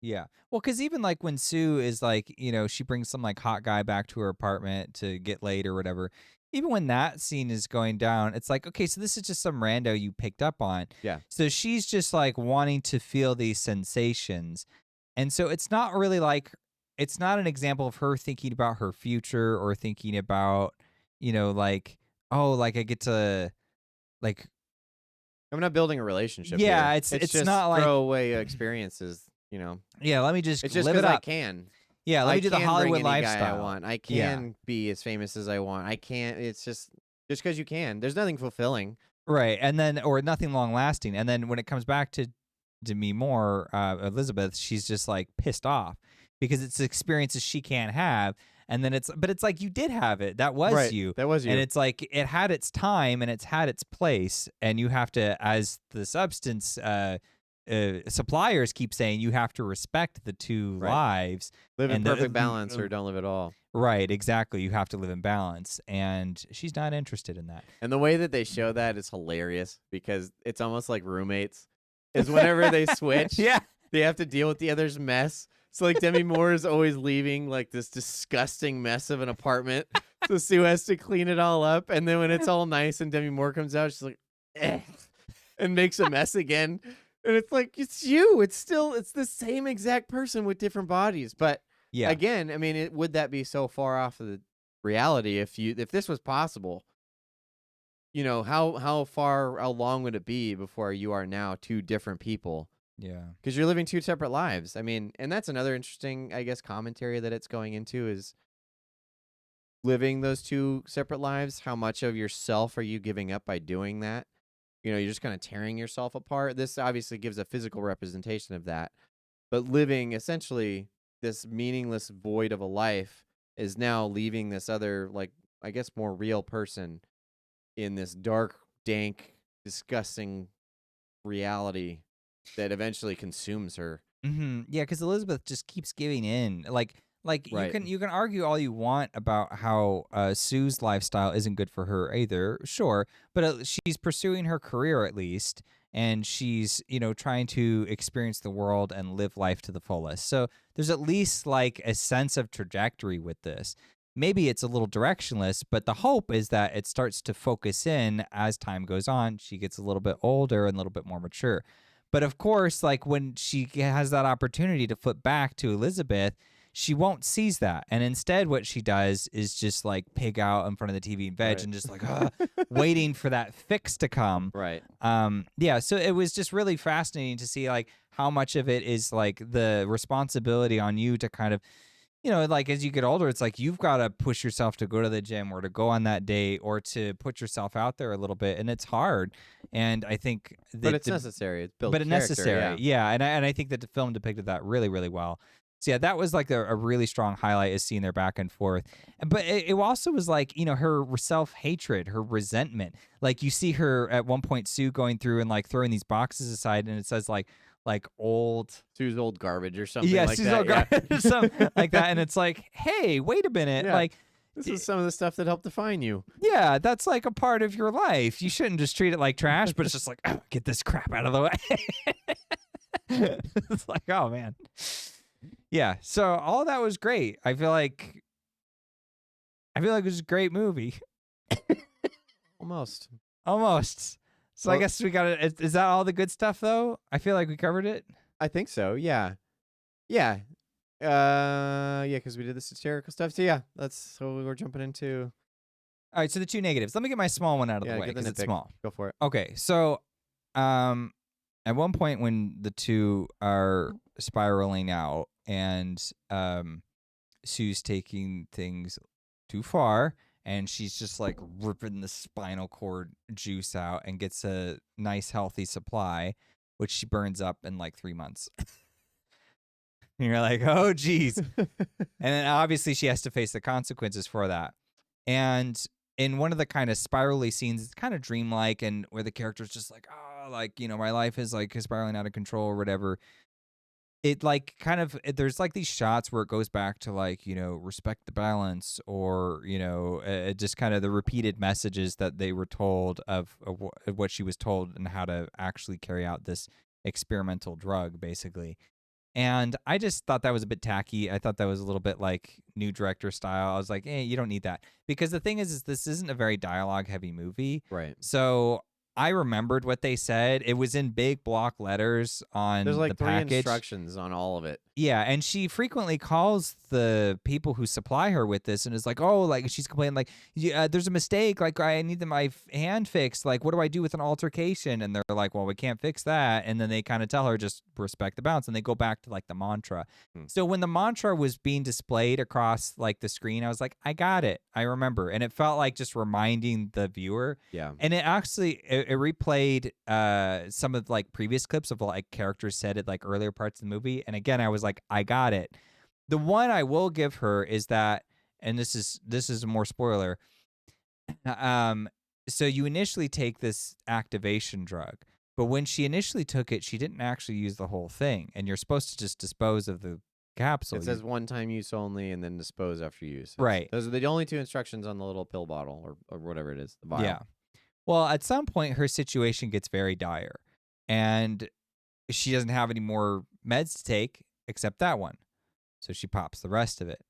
Yeah. Well, because even like when Sue is like, she brings some like hot guy back to her apartment to get laid or whatever. Even when that scene is going down, it's like, okay, so this is just some rando you picked up on. Yeah. So she's just like wanting to feel these sensations. And so it's not really like, it's not an example of her thinking about her future or thinking about, like, oh, like I get to like, I'm not building a relationship. Yeah, here. it's just not like throwaway experiences. Yeah, let me just it's just live it I up. can. Yeah, let me do the can Hollywood bring any guy lifestyle. I want. I can be as famous as I want. I can't. It's just because you can. There's nothing fulfilling. Right, and then or nothing long lasting. And then when it comes back to Demi Moore, Elizabeth, she's just like pissed off because it's experiences she can't have. And then it's like you did have it. That was you. That was you. And it's like it had its time and it's had its place. And you have to, as the substance suppliers keep saying, you have to respect the two lives. Live in perfect balance or don't live at all. Right, exactly. You have to live in balance. And she's not interested in that. And the way that they show that is hilarious because it's almost like roommates. Is whenever they switch, they have to deal with the other's mess. So like Demi Moore is always leaving like this disgusting mess of an apartment. So Sue has to clean it all up. And then when it's all nice and Demi Moore comes out, she's like, and makes a mess again. And it's like, it's you. It's the same exact person with different bodies. But again, I mean, would that be so far off of the reality if this was possible? How long would it be before you are now two different people? Yeah. Because you're living two separate lives. I mean, and that's another interesting, I guess, commentary that it's going into is living those two separate lives. How much of yourself are you giving up by doing that? You're just kind of tearing yourself apart. This obviously gives a physical representation of that. But living essentially this meaningless void of a life is now leaving this other, like, I guess, more real person in this dark, dank, disgusting reality that eventually consumes her. Mm-hmm. Yeah, because Elizabeth just keeps giving in. Like you can argue all you want about how Sue's lifestyle isn't good for her either. Sure, but she's pursuing her career at least, and she's trying to experience the world and live life to the fullest. So there's at least like a sense of trajectory with this. Maybe it's a little directionless, but the hope is that it starts to focus in as time goes on. She gets a little bit older and a little bit more mature. But of course, like when she has that opportunity to flip back to Elizabeth, she won't seize that. And instead what she does is just like pig out in front of the TV and veg and just like waiting for that fix to come. Right. Yeah, so it was just really fascinating to see like how much of it is like the responsibility on you to kind of like as you get older, it's like you've got to push yourself to go to the gym or to go on that date or to put yourself out there a little bit, and it's hard. And I think that but it's necessary. It's built. But it's necessary, yeah. And I think that the film depicted that really, really well. So yeah, that was like a really strong highlight is seeing their back and forth. But it also was like her self-hatred, her resentment. Like you see her at one point, Sue going through and like throwing these boxes aside, and it says like Sue's old garbage or something like Sue's that. Old garbage, something like that. And it's like, hey, wait a minute. Yeah. Like this is some of the stuff that helped define you. Yeah, that's like a part of your life. You shouldn't just treat it like trash, but it's just like, get this crap out of the way. It's like, oh man. Yeah. So all that was great. I feel like it was a great movie. Almost. Almost. So I Well, guess we got it. Is that all the good stuff though? I feel like we covered it. I think so. Yeah. Yeah. Yeah, because we did the satirical stuff. So yeah, so we're jumping into. All right. So the two negatives. Let me get my small one out of Yeah, the way get the because it's nitpick. small. Go for it. Okay. So, at one point when the two are spiraling out and Sue's taking things too far and she's just like ripping the spinal cord juice out and gets a nice healthy supply, which she burns up in like 3 months. And you're like, oh geez. And then obviously she has to face the consequences for that. And in one of the kind of spirally scenes, it's kind of dreamlike and where the character's just like, oh, like, my life is like spiraling out of control or whatever. It like kind of there's like these shots where it goes back to like, respect the balance or, just kind of the repeated messages that they were told of what she was told and how to actually carry out this experimental drug, basically. And I just thought that was a bit tacky. I thought that was a little bit like new director style. I was like, you don't need that. Because the thing is this isn't a very dialogue heavy movie. Right. So I remembered what they said. It was in big block letters on There's like the 3 package. instructions on all of it. Yeah, and she frequently calls the people who supply her with this and is like, oh, like she's complaining like, there's a mistake. Like I need my hand fixed. Like, what do I do with an altercation? And they're like, well, we can't fix that. And then they kind of tell her just respect the bounce. And they go back to like the mantra. So when the mantra was being displayed across like the screen, I was like, I got it. I remember. And it felt like just reminding the viewer. Yeah. And it actually, it replayed some of like previous clips of like characters said at like earlier parts of the movie. And again, I was like, I got it. The one I will give her is that, and this is more spoiler. So you initially take this activation drug, but when she initially took it, she didn't actually use the whole thing, and you're supposed to just dispose of the capsule. It says one-time use only, and then dispose after use. Right. Those are the only 2 instructions on the little pill bottle or whatever it is. The vial. Yeah. Well, at some point, her situation gets very dire, and she doesn't have any more meds to take except that one. So she pops the rest of it.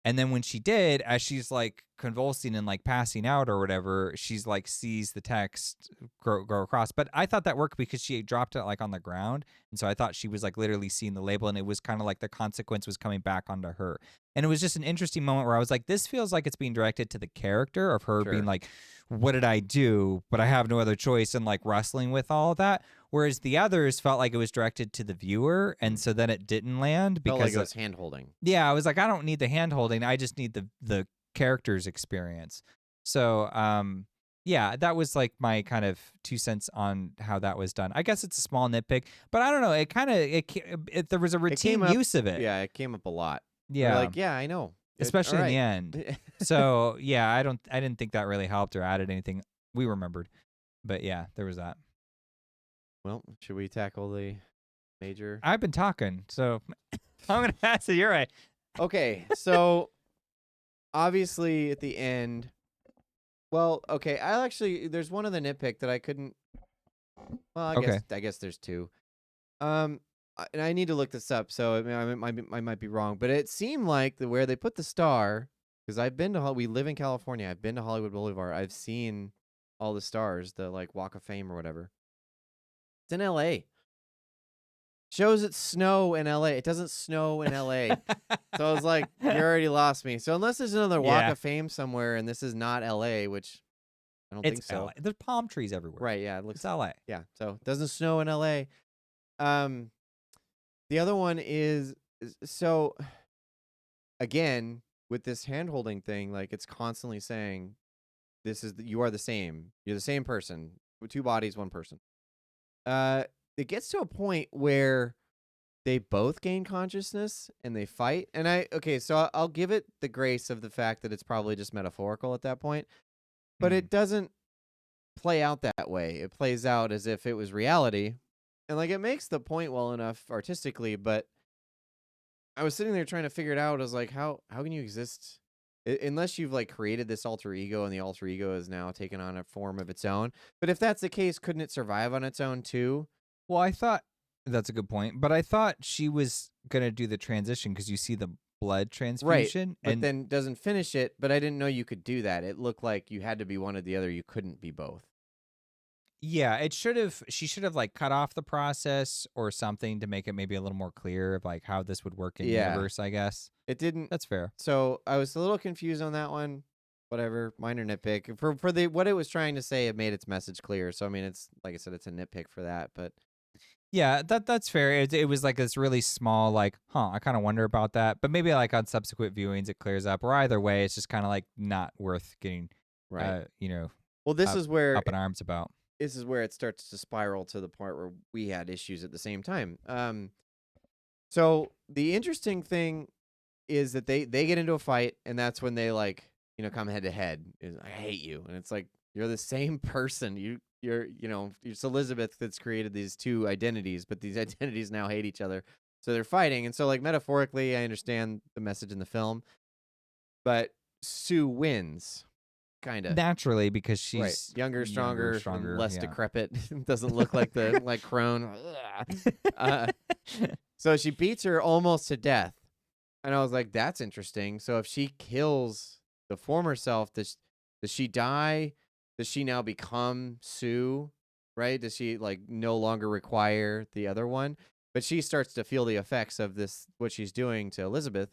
And then when she did, as she's like convulsing and like passing out or whatever, she's like sees the text go across. But I thought that worked because she dropped it like on the ground. And so I thought she was like literally seeing the label and it was kind of like the consequence was coming back onto her. And it was just an interesting moment where I was like, this feels like it's being directed to the character of her being like, what did I do? But I have no other choice and like wrestling with all of that. Whereas the others felt like it was directed to the viewer. And so then it didn't land because felt like it was hand holding. Yeah, I was like, I don't need the hand holding. I just need the character's experience. So, yeah, that was like my kind of 2 cents on how that was done. I guess it's a small nitpick, but I don't know. It kind of there was a routine use of it. Yeah, it came up a lot. Yeah, we're like, yeah, I know. Especially in the end. So yeah, I didn't think that really helped or added anything. We remembered, but yeah, there was that. Well, should we tackle the major? I've been talking, so I'm gonna pass it. You're right. Okay, so obviously at the end, well, okay, there's one of the nitpick that I couldn't. Well, I guess there's 2. And I need to look this up, so I might be wrong, but it seemed like where they put the star, because we live in California. I've been to Hollywood Boulevard. I've seen all the stars, the like Walk of Fame or whatever. It's in L.A. Shows it snow in L.A. It doesn't snow in L.A. So I was like, you already lost me. So unless there's another Walk of Fame somewhere, and this is not L.A., which I don't think so. LA. There's palm trees everywhere. Right? Yeah, it looks. It's L.A. Yeah, so it doesn't snow in L.A. The other one is so, again, with this hand-holding thing, like, it's constantly saying, you are the same. You're the same person. 2 bodies, 1 person. It gets to a point where they both gain consciousness and they fight. And so I'll give it the grace of the fact that it's probably just metaphorical at that point. But it doesn't play out that way. It plays out as if it was reality. And like it makes the point well enough artistically, but I was sitting there trying to figure it out. I was like, how can you exist unless you've like created this alter ego and the alter ego is now taken on a form of its own? But if that's the case, couldn't it survive on its own too? Well, I thought That's a good point. But I thought she was gonna do the transition because you see the blood Right. transfusion, But and then doesn't finish it. But I didn't know you could do that. It looked like you had to be one or the other. You couldn't be both. yeah, it should have. She should have like cut off the process or something to make it maybe a little more clear of like how this would work in Yeah. universe. I guess It didn't. that's fair. So I was a little confused on that one. Whatever, minor nitpick. For the what it was trying to say, it made its message clear. So I mean, it's like I said, it's a nitpick for that. But Yeah, that's fair. It was like this really small, like, I kind of wonder about that. But maybe like on subsequent viewings, it clears up. Or either way, it's just kind of like not worth getting, right. up, This is where up in arms about. This is where it starts to spiral to the point where we had issues at the same time. So the interesting thing is that they get into a fight, and that's when they like come head to head. I hate you, and it's like you're the same person. It's Elizabeth that's created these two identities, but these identities now hate each other, so they're fighting. And so like metaphorically, I understand the message in the film, but Sue wins. Kind of Naturally, because she's right. Younger, stronger, and less yeah. decrepit. Doesn't look like the like crone. So she beats her almost to death, and I was like, "That's interesting." So if she kills the former self, does she die? Does she now become Sue? Right? Does she like no longer require the other one? But she starts to feel the effects of this, what she's doing to Elizabeth,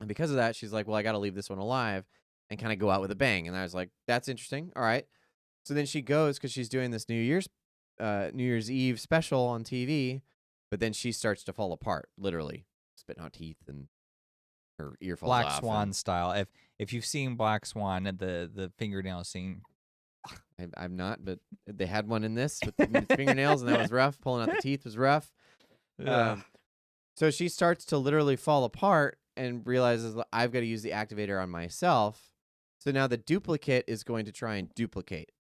and because of that, she's like, "Well, I got to leave this one alive." And kind of go out with a bang. And I was like, that's interesting. All right. So then she goes because she's doing this New Year's Eve special on TV, but then she starts to fall apart, literally spitting out teeth and her ear falls off. Black Swan style. If you've seen Black Swan, the fingernail scene. I've not, but they had one in this with the fingernails, and that was rough. Pulling out the teeth was rough. So she starts to literally fall apart and realizes I've got to use the activator on myself. So now the duplicate is going to try and duplicate.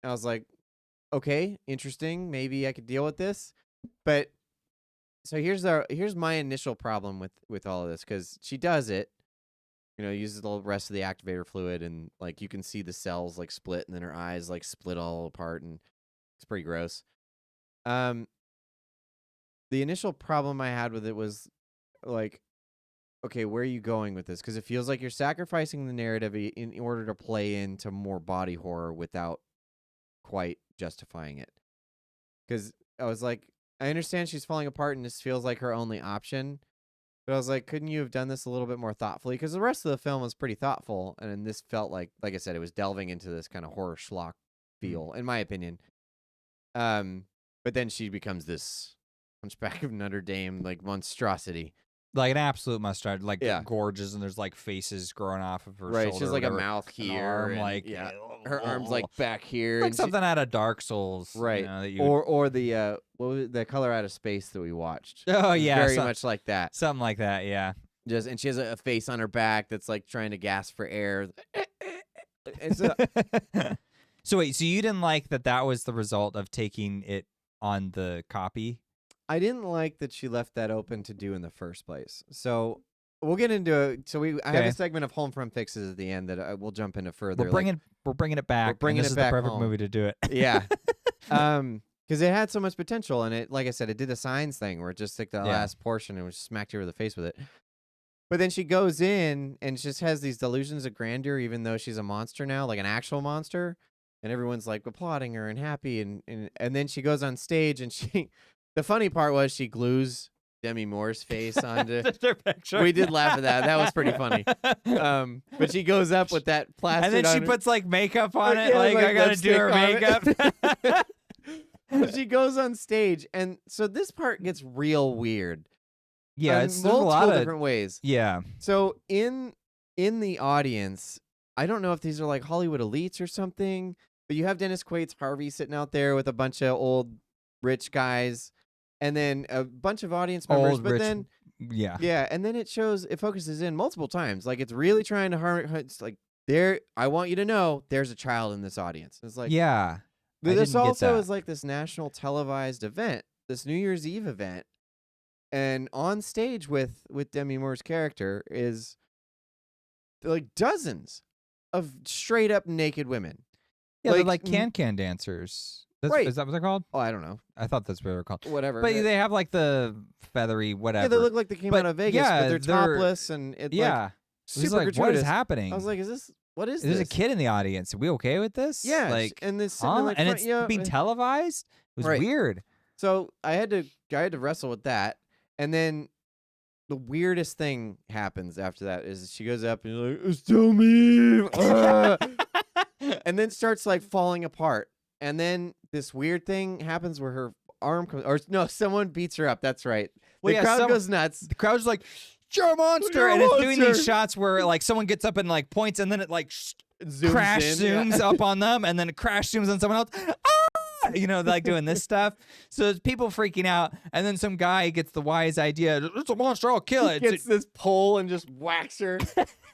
I was like, okay, interesting. Maybe I could deal with this. But so here's my initial problem with all of this, because she does it, uses the rest of the activator fluid, and like you can see the cells like split, and then her eyes like split all apart, and it's pretty gross. The initial problem I had with it was like, okay, where are you going with this? Because it feels like you're sacrificing the narrative in order to play into more body horror without quite justifying it. Because I was like, I understand she's falling apart and this feels like her only option. But I was like, couldn't you have done this a little bit more thoughtfully? Because the rest of the film was pretty thoughtful. And this felt like I said, it was delving into this kind of horror schlock feel, in my opinion. But then she becomes this Hunchback of Notre Dame, like monstrosity. Like an absolute mustard, like Yeah. gorgeous, and there's like faces growing off of her Right, shoulder. she's like a whatever. mouth An here, arm, and, like her arms like back here, like and something out of Dark Souls, right? That you Or the what was it, the Color Out of Space that we watched? oh It's yeah, very much like that. something like that, yeah. And she has a face on her back that's like trying to gasp for air. And so, So wait, so you didn't like that was the result of taking it on the copy? I didn't like that she left that open to do in the first place. So we'll get into it. So I have a segment of HolmFront fixes at the end that we'll jump into further. We're bringing it back. We're bringing and this it is back the perfect home. movie to do it. Yeah. Because it had so much potential, and it, like I said, it did a Signs thing where it just took the last portion and smacked her over the face with it. But then she goes in and just has these delusions of grandeur, even though she's a monster now, like an actual monster, and everyone's like applauding her and happy, and then she goes on stage and she. The funny part was she glues Demi Moore's face onto their picture. We did laugh at that. That was pretty funny. But she goes up with that plastic, and then she puts like makeup on it. Yeah, like I gotta do her makeup. She goes on stage, and so this part gets real weird. Yeah, in it's there's multiple a lot of different ways. Yeah. So in the audience, I don't know if these are like Hollywood elites or something, but you have Dennis Quaid's Harvey sitting out there with a bunch of old rich guys, and then a bunch of audience members. Old, but rich, then yeah, and then it focuses in multiple times, like it's really trying to harm. It's like I want you to know there's a child in this audience. It's like yeah. But this didn't get also that. is like this national televised event, this New Year's Eve event. And on stage with Demi Moore's character is like dozens of straight up naked women. Yeah, they're like can dancers. Right. Is that what they're called? Oh, I don't know. I thought that's what they were called. Whatever. But they have like the feathery whatever. Yeah, they look like they came out of Vegas, but they're topless and it's like super like, gratuitous. what is happening? I was like, what is this? There's a kid in the audience. Are we okay with this? Yeah. Like, and this and it's being televised? It was weird. So I had to wrestle with that. And then the weirdest thing happens after that is she goes up and like, it's still me. And then starts like falling apart. And then this weird thing happens where her arm comes, or no, someone beats her up. That's right. The crowd goes nuts. The crowd's like, you're a monster. And it's doing these shots where like someone gets up and like points and then it like zooms up on them and then it crash zooms on someone else. You know, like doing this stuff. So there's people freaking out, and then some guy gets the wise idea. It's a monster. I'll kill it. He gets this pole and just whacks her,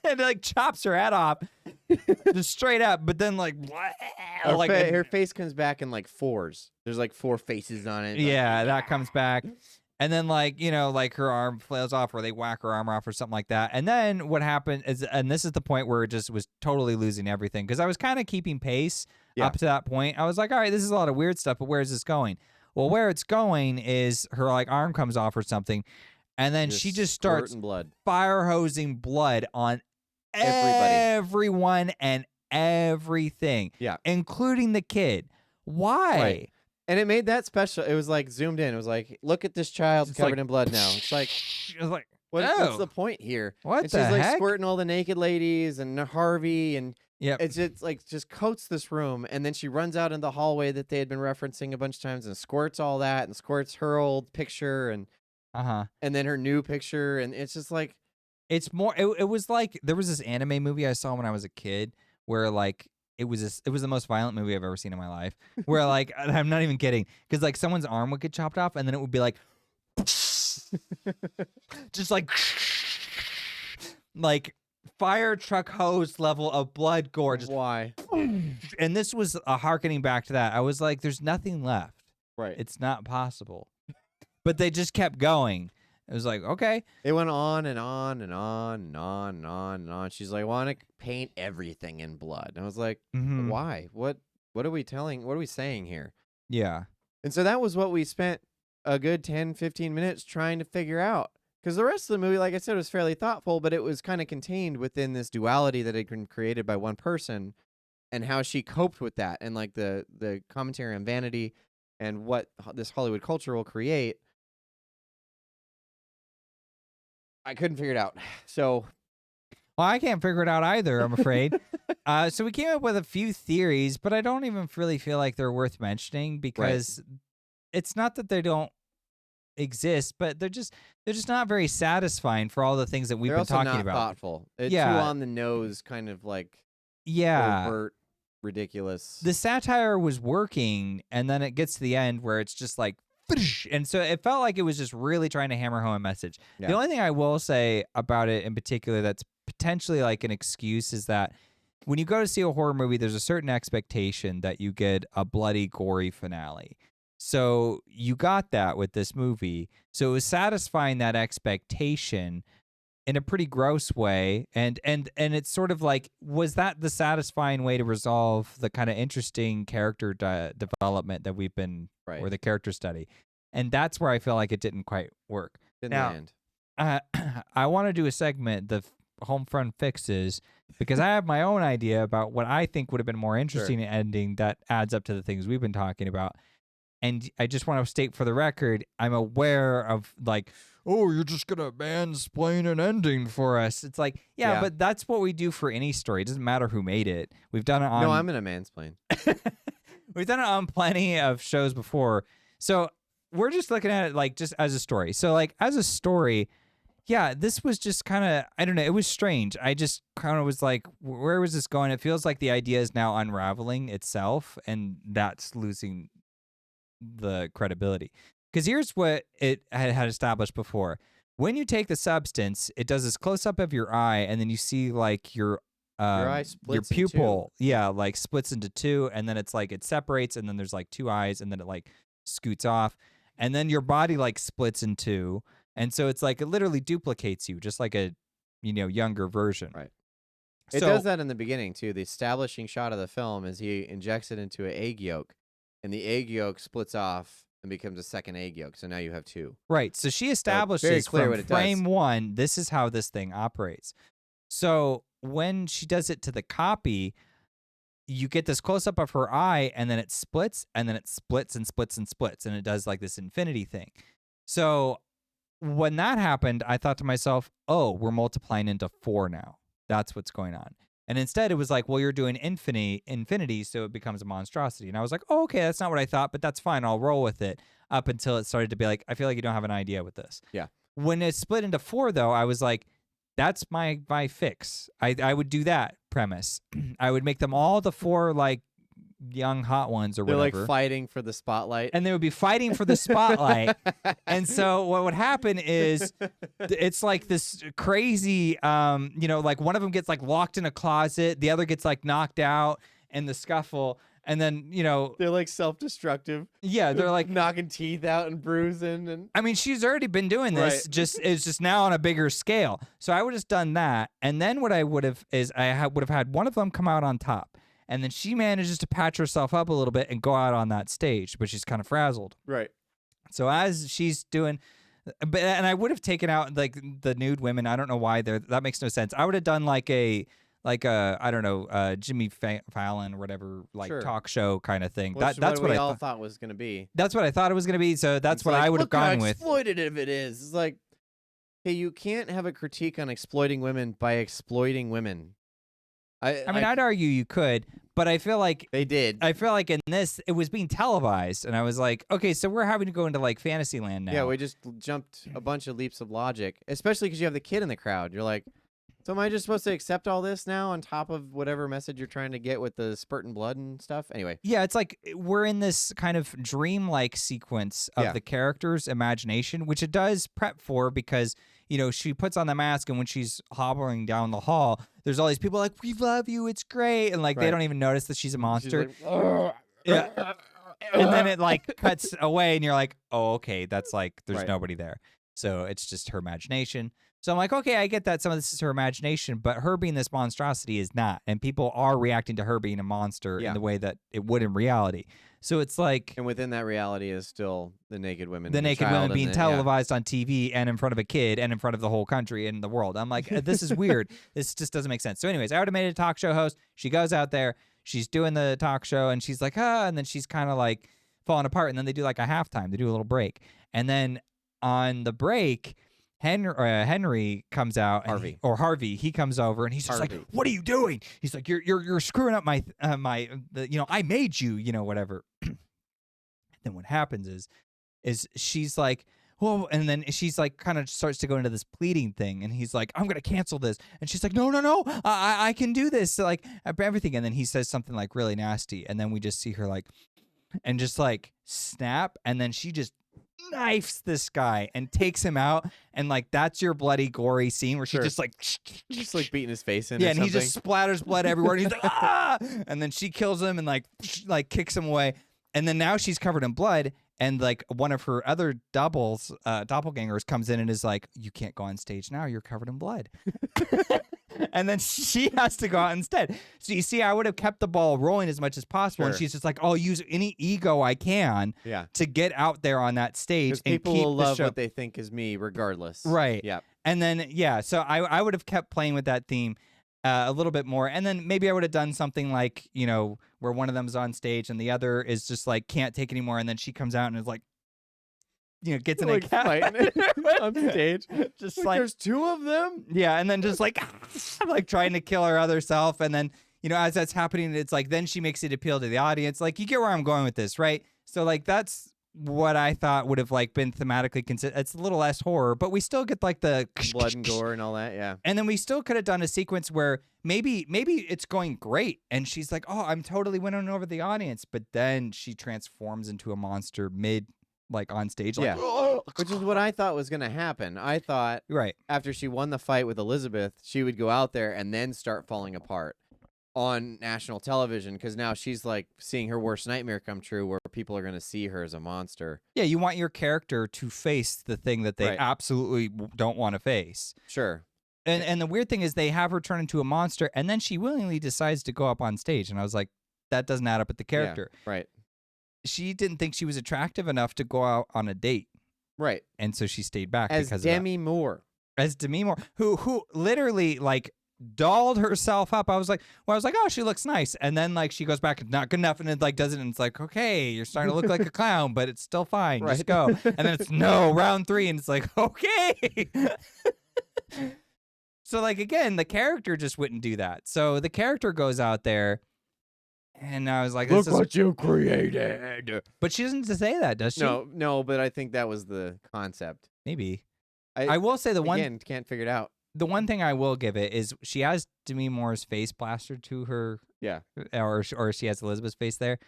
and like chops her head off, just straight up. But then like, her face comes back in like fours. There's like 4 faces on it. Yeah, that comes back. And then, like, you know, like her arm flails off or they whack her arm off or something like that. And then what happened is, and this is the point where it just was totally losing everything. Because I was kind of keeping pace up to that point. I was like, all right, this is a lot of weird stuff, but where is this going? Well, where it's going is her, like, arm comes off or something. And then she just starts fire hosing blood on everyone and everything. Yeah. Including the kid. Why? Right. And it made that special. It was like zoomed in. It was like, look at this child covered in blood now. It's like, what's the point here? What and the she's heck? like squirting all the naked ladies and Harvey and it's just like just coats this room. And then she runs out in the hallway that they had been referencing a bunch of times and squirts all that and squirts her old picture and and then her new picture. And it's just like, it's more. It was like there was this anime movie I saw when I was a kid where like. It was the most violent movie I've ever seen in my life. Where like I'm not even kidding, because like someone's arm would get chopped off, and then it would be like, just like fire truck hose level of blood gore. Just, why? And this was harkening back to that. I was like, there's nothing left. Right. It's not possible. But they just kept going. It was like, okay. It went on and on and on and on and on and on. She's like, I want to paint everything in blood. And I was like, why? What are we saying here? Yeah. And so that was what we spent a good 10, 15 minutes trying to figure out. Because the rest of the movie, like I said, was fairly thoughtful, but it was kind of contained within this duality that had been created by one person and how she coped with that and like the commentary on vanity and what this Hollywood culture will create. I couldn't figure it out. So, well, I can't figure it out either, I'm afraid. So we came up with a few theories, but I don't even really feel like they're worth mentioning because it's not that they don't exist, but they're just not very satisfying for all the things that we've been talking not about. Thoughtful. It's too on the nose, kind of like overt, ridiculous. The satire was working, and then it gets to the end where it's just like. And so it felt like it was just really trying to hammer home a message. Yeah. The only thing I will say about it in particular that's potentially like an excuse is that when you go to see a horror movie, there's a certain expectation that you get a bloody, gory finale. So you got that with this movie. So it was satisfying that expectation in a pretty gross way. And it's sort of like, was that the satisfying way to resolve the kind of interesting character development that we've been, or the character study? And that's where I feel like it didn't quite work. Now, I want to do a segment, the HolmFront fixes, because I have my own idea about what I think would have been more interesting ending that adds up to the things we've been talking about. And I just want to state for the record, I'm aware of like, oh, you're just going to mansplain an ending for us. It's like, yeah, but that's what we do for any story. It doesn't matter who made it. We've done it on... No, I'm going to mansplain. We've done it on plenty of shows before. So we're just looking at it like just as a story. So like as a story, yeah, this was just kind of, I don't know, it was strange. I just kind of was like, where was this going? It feels like the idea is now unraveling itself, and that's losing the credibility. Because here's what it had established before. When you take the substance, it does this close-up of your eye, and then you see like your eye splits your pupil, in two. like splits into two, and then it's like it separates, and then there's like two eyes, and then it like scoots off, and then your body like splits in two, and so it's like it literally duplicates you, just like a younger version. Right. It does that in the beginning too. The establishing shot of the film is he injects it into an egg yolk, and the egg yolk splits off and becomes a second egg yolk. So now you have 2. Right. So she establishes very clear from what it does. frame 1, this is how this thing operates. So when she does it to the copy, you get this close up of her eye, and then it splits, and then it splits and splits and splits, and it does like this infinity thing. So when that happened, I thought to myself, oh, we're multiplying into 4 now. That's what's going on. And instead, it was like, well, you're doing infinity, so it becomes a monstrosity. And I was like, oh, okay, that's not what I thought, but that's fine. I'll roll with it. Up until it started to be like, I feel like you don't have an idea with this. Yeah. When it split into 4, though, I was like, that's my fix. I would do that premise. I would make them all the 4 like young hot ones or They're whatever. like fighting for the spotlight. And they would be fighting for the spotlight. And so what would happen is it's like this crazy, like one of them gets like locked in a closet. The other gets like knocked out in the scuffle. And then, they're like self-destructive. yeah, they're like knocking teeth out and bruising. And I mean, she's already been doing this. Right. It's just now on a bigger scale. So I would have done that. And then what I would have is would have had one of them come out on top. And then she manages to patch herself up a little bit and go out on that stage, but she's kind of frazzled. Right. So as she's doing, and I would have taken out like the nude women. I don't know why that makes no sense. I would have done like a I don't know, Jimmy Fallon or whatever, like Sure. talk show kind of thing. That's what we I all thought was going to be. That's what I thought it was going to be. So that's It's what like, I would have look how gone with. exploitative it is. It's like, hey, you can't have a critique on exploiting women by exploiting women. I mean, I'd argue you could, but I feel like they did. I feel like in this, it was being televised, and I was like, okay, so we're having to go into like Fantasyland now. Yeah, we just jumped a bunch of leaps of logic, especially because you have the kid in the crowd. You're like, so am I just supposed to accept all this now on top of whatever message you're trying to get with the spurting blood and stuff? Anyway. Yeah, it's like we're in this kind of dreamlike sequence of Yeah. the character's imagination, which it does prep for because, she puts on the mask, and when she's hobbling down the hall, there's all these people like, we love you, it's great. And like, they Right. don't even notice that she's a monster. She's like, Yeah. And then it like cuts away, and you're like, oh, okay, that's like, there's Right. nobody there. So it's just her imagination. So I'm like, okay, I get that some of this is her imagination, but her being this monstrosity is not. And people are reacting to her being a monster Yeah. in the way that it would in reality. So it's like and within that reality is still the naked women. the naked women being yeah. televised on TV and in front of a kid and in front of the whole country and the world. I'm like, this is weird. This just doesn't make sense. So anyways, I would have made a talk show host. She goes out there. She's doing the talk show, and she's like, and then she's kind of like falling apart. And then they do like a halftime. They do a little break. And then on the break, Henry comes out, and Harvey, he comes over, and he's just like, "What are you doing?" He's like, "You're screwing up my I made you, whatever." Then what happens is she's like, "Whoa," and then she's like, kind of starts to go into this pleading thing, and he's like, "I'm gonna cancel this," and she's like, "No, I can do this," so, like everything, and then he says something like really nasty, and then we just see her like, and just like snap, and then she just knifes this guy and takes him out, and like that's your bloody gory scene where she's just like beating his face in. yeah, or and something. he just splatters blood everywhere, and he's like, ah, and then she kills him and like kicks him away, and then now she's covered in blood, and like one of her other doppelgangers comes in and is like, you can't go on stage now, you're covered in blood. And then she has to go out instead. So you see, I would have kept the ball rolling as much as possible. Sure. And she's just like, I'll use any ego I can to get out there on that stage. Because And people keep will the love show. what they think is me regardless. Right. Yeah. And then, so I would have kept playing with that theme a little bit more. And then maybe I would have done something like, where one of them's on stage and the other is just like, can't take anymore. And then she comes out and is like, gets in like a fighting on stage. Just like there's 2 of them. Yeah, and then just like like trying to kill her other self, and then as that's happening, it's like then she makes it appeal to the audience. Like you get where I'm going with this, right? So like that's what I thought would have like been thematically consistent. It's a little less horror, but we still get like the blood and gore and all that. Yeah, and then we still could have done a sequence where maybe it's going great, and she's like, oh, I'm totally winning over the audience, but then she transforms into a monster like on stage, like, which is what I thought was going to happen. I thought after she won the fight with Elizabeth, she would go out there and then start falling apart on national television, because now she's like seeing her worst nightmare come true, where people are going to see her as a monster. Yeah, you want your character to face the thing that they absolutely don't want to face. Sure. And the weird thing is they have her turn into a monster, and then she willingly decides to go up on stage, and I was like, that doesn't add up with the character. Yeah, right. she didn't think she was attractive enough to go out on a date, Right. and so she stayed back As because Demi Moore. as Demi Moore, who literally like dolled herself up. I was like, oh, she looks nice, and then like she goes back, not good enough, and it like does it, and it's like, okay, you're starting to look like a clown, but it's still fine. Right. Just go, and then it's no round 3, and it's like, okay. So like again, the character just wouldn't do that. So the character goes out there, and I was like, Look what you created. But she doesn't say that, does she? No, but I think that was the concept. Maybe. I will say Again, can't figure it out. the one thing I will give it is she has Demi Moore's face plastered to her, Yeah. or she has Elizabeth's face there,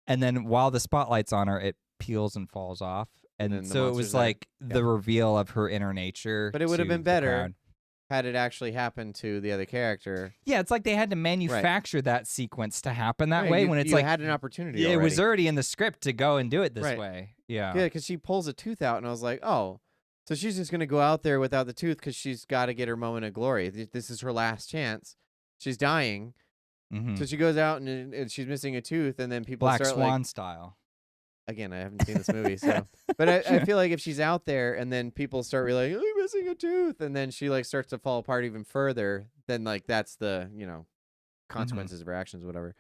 and then while the spotlight's on her, it peels and falls off, And and then the so it monster's was there. like the reveal of her inner nature. But it would have to been the better crowd. had it actually happened to the other character. Yeah, it's like they had to manufacture that sequence to happen that Right, way you- when it's you like had an opportunity. it was already. already in the script to go and do it this Right. way. Yeah. Yeah, because she pulls a tooth out, and I was like, oh, so she's just gonna go out there without the tooth because she's got to get her moment of glory. This is her last chance. She's dying, Mhm. so she goes out and she's missing a tooth, and then people Black start Swan like, style. again, I haven't seen this movie, so, but I feel like if she's out there and then people start realizing, oh, you're missing a tooth, and then she like starts to fall apart even further, then like that's the consequences of her actions, whatever.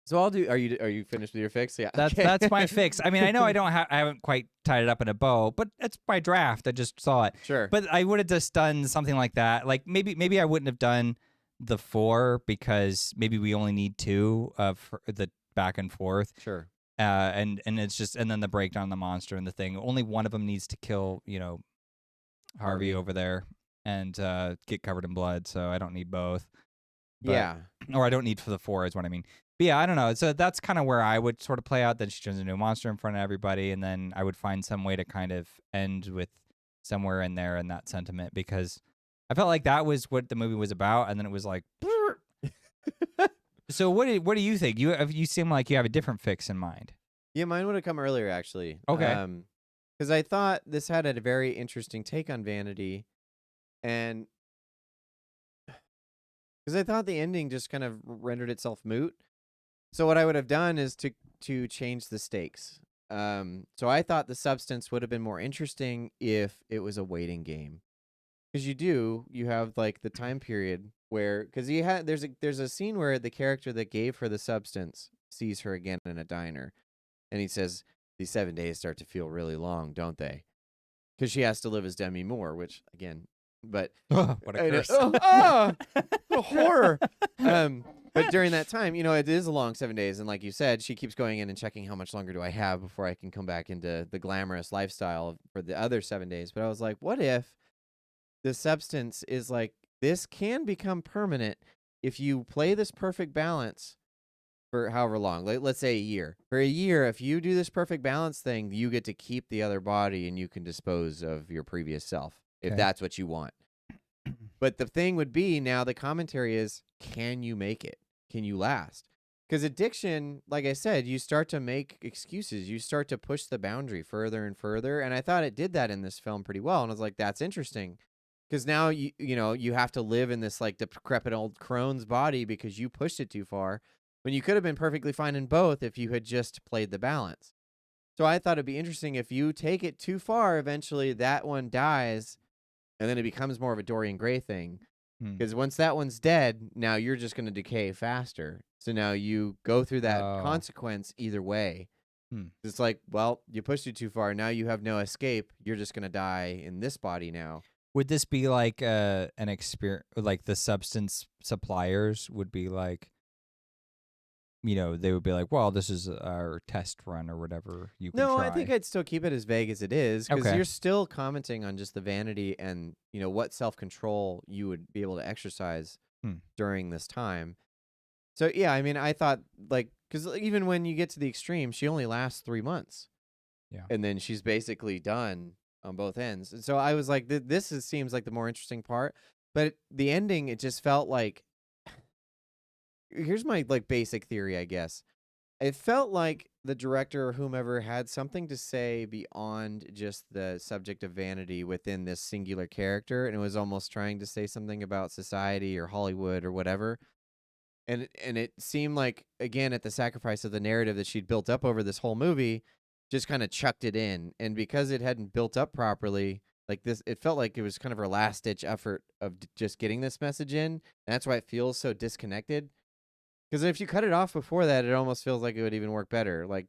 So I'll do. Are you finished with your fix? Yeah, That's okay. that's my fix. I mean, I know I haven't quite tied it up in a bow, but it's my draft. I just saw it. Sure. But I would have just done something like that. Like maybe I wouldn't have done the 4 because maybe we only need 2 of the back and forth. Sure. And it's just, and then the breakdown of the monster and the thing. Only one of them needs to kill, Harvey over there and get covered in blood. So I don't need both. But, Yeah. Or I don't need for the 4 is what I mean. But yeah, I don't know. So that's kind of where I would sort of play out. Then she turns into a monster in front of everybody, and then I would find some way to kind of end with somewhere in there in that sentiment, because I felt like that was what the movie was about, and then it was like. So what do you think? You seem like you have a different fix in mind. Yeah, mine would have come earlier actually. Okay. Because I thought this had a very interesting take on vanity, and because I thought the ending just kind of rendered itself moot. So what I would have done is to change the stakes. So I thought the substance would have been more interesting if it was a waiting game, because you have like the time period where, because there's a scene where the character that gave her the substance sees her again in a diner, and he says these 7 days start to feel really long, don't they? Because she has to live as Demi Moore, which again, but What a curse. the horror. But during that time, it is a long 7 days, and like you said, she keeps going in and checking how much longer do I have before I can come back into the glamorous lifestyle for the other 7 days. But I was like, what if the substance is like, this can become permanent if you play this perfect balance for however long, let's say a year. For a year, if you do this perfect balance thing, you get to keep the other body and you can dispose of your previous self if Okay. that's what you want. But the thing would be, now the commentary is, can you make it? Can you last? Because addiction, like I said, you start to make excuses. You start to push the boundary further and further. And I thought it did that in this film pretty well. And I was like, that's interesting. Because now you have to live in this like decrepit old crone's body because you pushed it too far, when you could have been perfectly fine in both if you had just played the balance. So I thought it'd be interesting if you take it too far, eventually that one dies, and then it becomes more of a Dorian Gray thing. Because once that one's dead, now you're just going to decay faster. So now you go through that consequence either way. It's like, well, you pushed it too far. Now you have no escape. You're just going to die in this body now. Would this be like an experience? Like the substance suppliers would be like, they would be like, well, this is our test run or whatever you can No, try. I think I'd still keep it as vague as it is, because Okay. you're still commenting on just the vanity and, what self-control you would be able to exercise during this time. So, yeah, I mean, I thought, like, because even when you get to the extreme, she only lasts 3 months. Yeah. And then she's basically done on both ends. And so I was like, seems like the more interesting part. But the ending, it just felt like, here's my like basic theory, I guess. It felt like the director or whomever had something to say beyond just the subject of vanity within this singular character, and it was almost trying to say something about society or Hollywood or whatever. And it seemed like, again, at the sacrifice of the narrative that she'd built up over this whole movie, just kind of chucked it in. And because it hadn't built up properly, like this, it felt like it was kind of her last ditch effort of just getting this message in. And that's why it feels so disconnected. Because if you cut it off before that, it almost feels like it would even work better. Like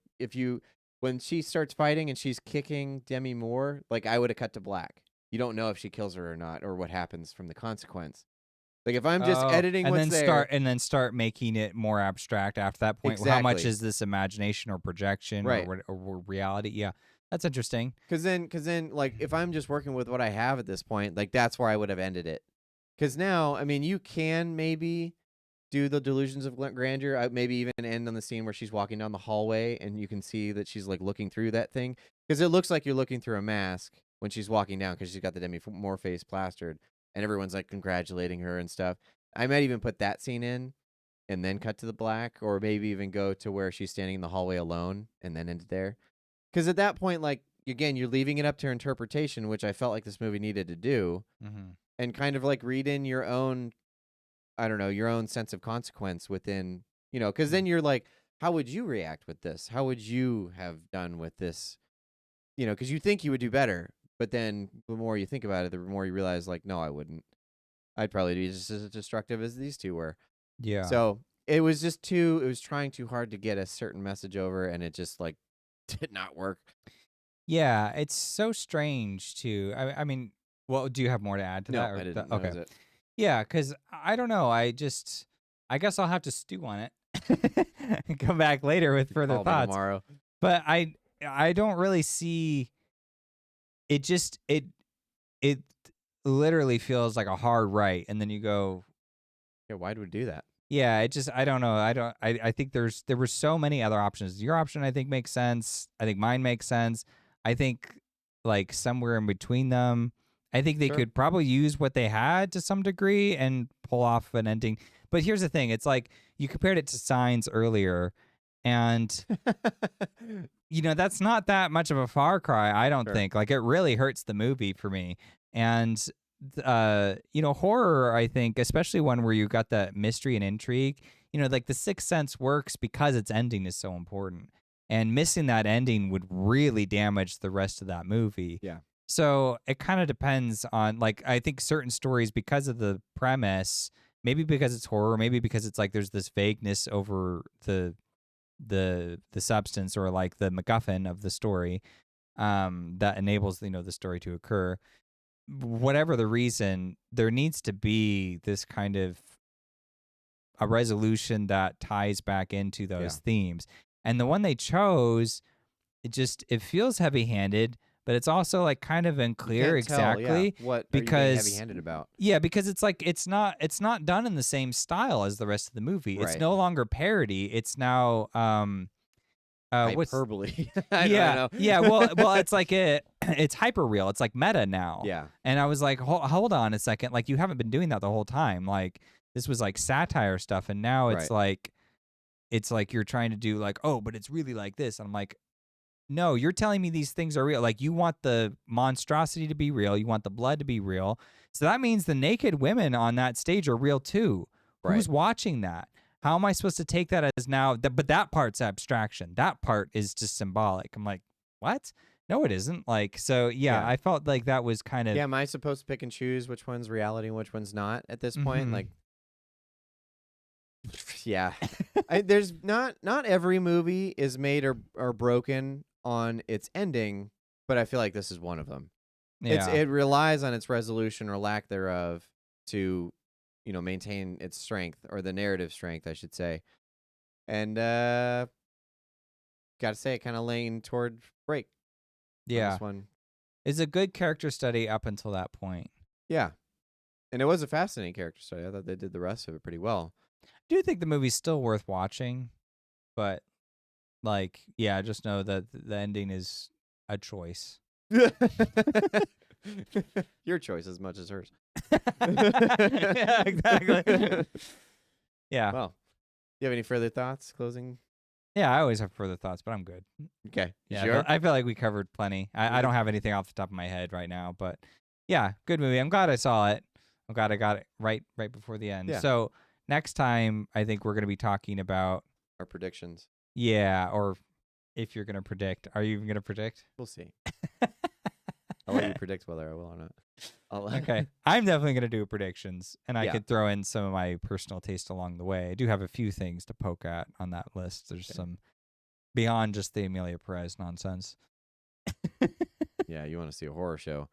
when she starts fighting and she's kicking Demi Moore, like I would have cut to black. You don't know if she kills her or not, or what happens from the consequence. Like if I'm just editing and what's then there, start making it more abstract after that point. How much is this imagination or projection Right. or reality? Yeah, that's interesting. Because then, like if I'm just working with what I have at this point, like that's where I would have ended it. Because now, I mean, you can maybe do the delusions of grandeur. Maybe even end on the scene where she's walking down the hallway and you can see that she's like looking through that thing. Because it looks like you're looking through a mask when she's walking down because she's got the Demi Moore face plastered. And everyone's like congratulating her and stuff. I might even put that scene in and then cut to the black, or maybe even go to where she's standing in the hallway alone and then end there. Because at that point, like, again, you're leaving it up to her interpretation, which I felt like this movie needed to do, and kind of like read in your own, I don't know, your own sense of consequence within, because then you're like, how would you react with this? How would you have done with this? Because you think you would do better. But then the more you think about it, the more you realize, like, no, I wouldn't. I'd probably be just as destructive as these two were. Yeah. So it was it was trying too hard to get a certain message over, and it just, like, did not work. Yeah, it's so strange, too. I mean, well, do you have more to add to that? No, I didn't. Okay. That was it. Yeah, because I don't know. I guess I'll have to stew on it and come back later with further Call me thoughts. tomorrow. But I don't really see it. Just it literally feels like a hard right, and then you go, Yeah, why'd we do that? yeah. I don't know. I think there were so many other options. Your option I think makes sense. I think mine makes sense. I think like somewhere in between them, I think they Sure. could probably use what they had to some degree and pull off an ending. But here's the thing. It's like you compared it to Signs earlier, and that's not that much of a far cry, I don't Sure. think. Like it really hurts the movie for me. And horror, I think, especially one where you got that mystery and intrigue, like The Sixth Sense works because its ending is so important. And missing that ending would really damage the rest of that movie. Yeah. So it kind of depends on, like, I think certain stories, because of the premise, maybe because it's horror, maybe because it's like there's this vagueness over the substance, or like the MacGuffin of the story, that enables the story to occur. Whatever the reason, there needs to be this kind of a resolution that ties back into those themes. And the one they chose, it feels heavy-handed, but it's also like kind of unclear exactly what because are you being heavy-handed about. Yeah, because it's like it's not done in the same style as the rest of the movie. It's Right. no longer parody. It's now hyperbole. I yeah, don't know. yeah. Well, it's like it's hyper real. It's like meta now. Yeah. And I was like, hold on a second. Like you haven't been doing that the whole time. Like this was like satire stuff, and now it's like you're trying to do like, oh, but it's really like this. And I'm like, no, you're telling me these things are real. Like you want the monstrosity to be real. You want the blood to be real. So that means the naked women on that stage are real too. Right. Who's watching that? How am I supposed to take that as now? But that part's abstraction. That part is just symbolic. I'm like, what? No, it isn't. Like, so yeah. I felt like that was kind of. Yeah, am I supposed to pick and choose which one's reality and which one's not at this point? Like, yeah. There's not every movie is made or broken on its ending, but I feel like this is one of them. Yeah. It relies on its resolution or lack thereof to maintain its strength, or the narrative strength, I should say. And gotta say, it kind of leaned toward break. Yeah. This one. It's a good character study up until that point. Yeah. And it was a fascinating character study. I thought they did the rest of it pretty well. I do think the movie's still worth watching, but like, yeah, just know that the ending is a choice. Your choice as much as hers. Yeah, exactly. Yeah. Well, do you have any further thoughts? Closing? Yeah, I always have further thoughts, but I'm good. Okay. Yeah, Sure? I feel like we covered plenty. I don't have anything off the top of my head right now, but yeah, good movie. I'm glad I saw it. I'm glad I got it right before the end. Yeah. So next time, I think we're going to be talking about Our predictions. or if you're going to predict. Are you even going to predict? We'll see. I'll let you predict whether I will or not. Okay. I'm definitely going to do predictions, and I Yeah. could throw in some of my personal taste along the way. I do have a few things to poke at on that list. There's some beyond just the Amelia Perez nonsense. Yeah, you want to see a horror show.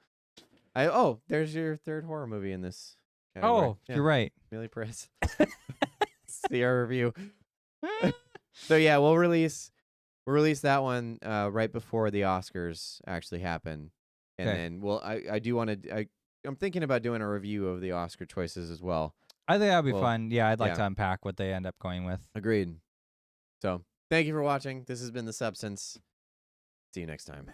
There's your third horror movie in this category. Oh, you're right. Amelia Perez. See our review. So yeah, we'll release that one right before the Oscars actually happen. And Okay. then I'm thinking about doing a review of the Oscar choices as well. I think that'd be Well, fun. Yeah, I'd like yeah. to unpack what they end up going with. Agreed. So, thank you for watching. This has been The Substance. See you next time.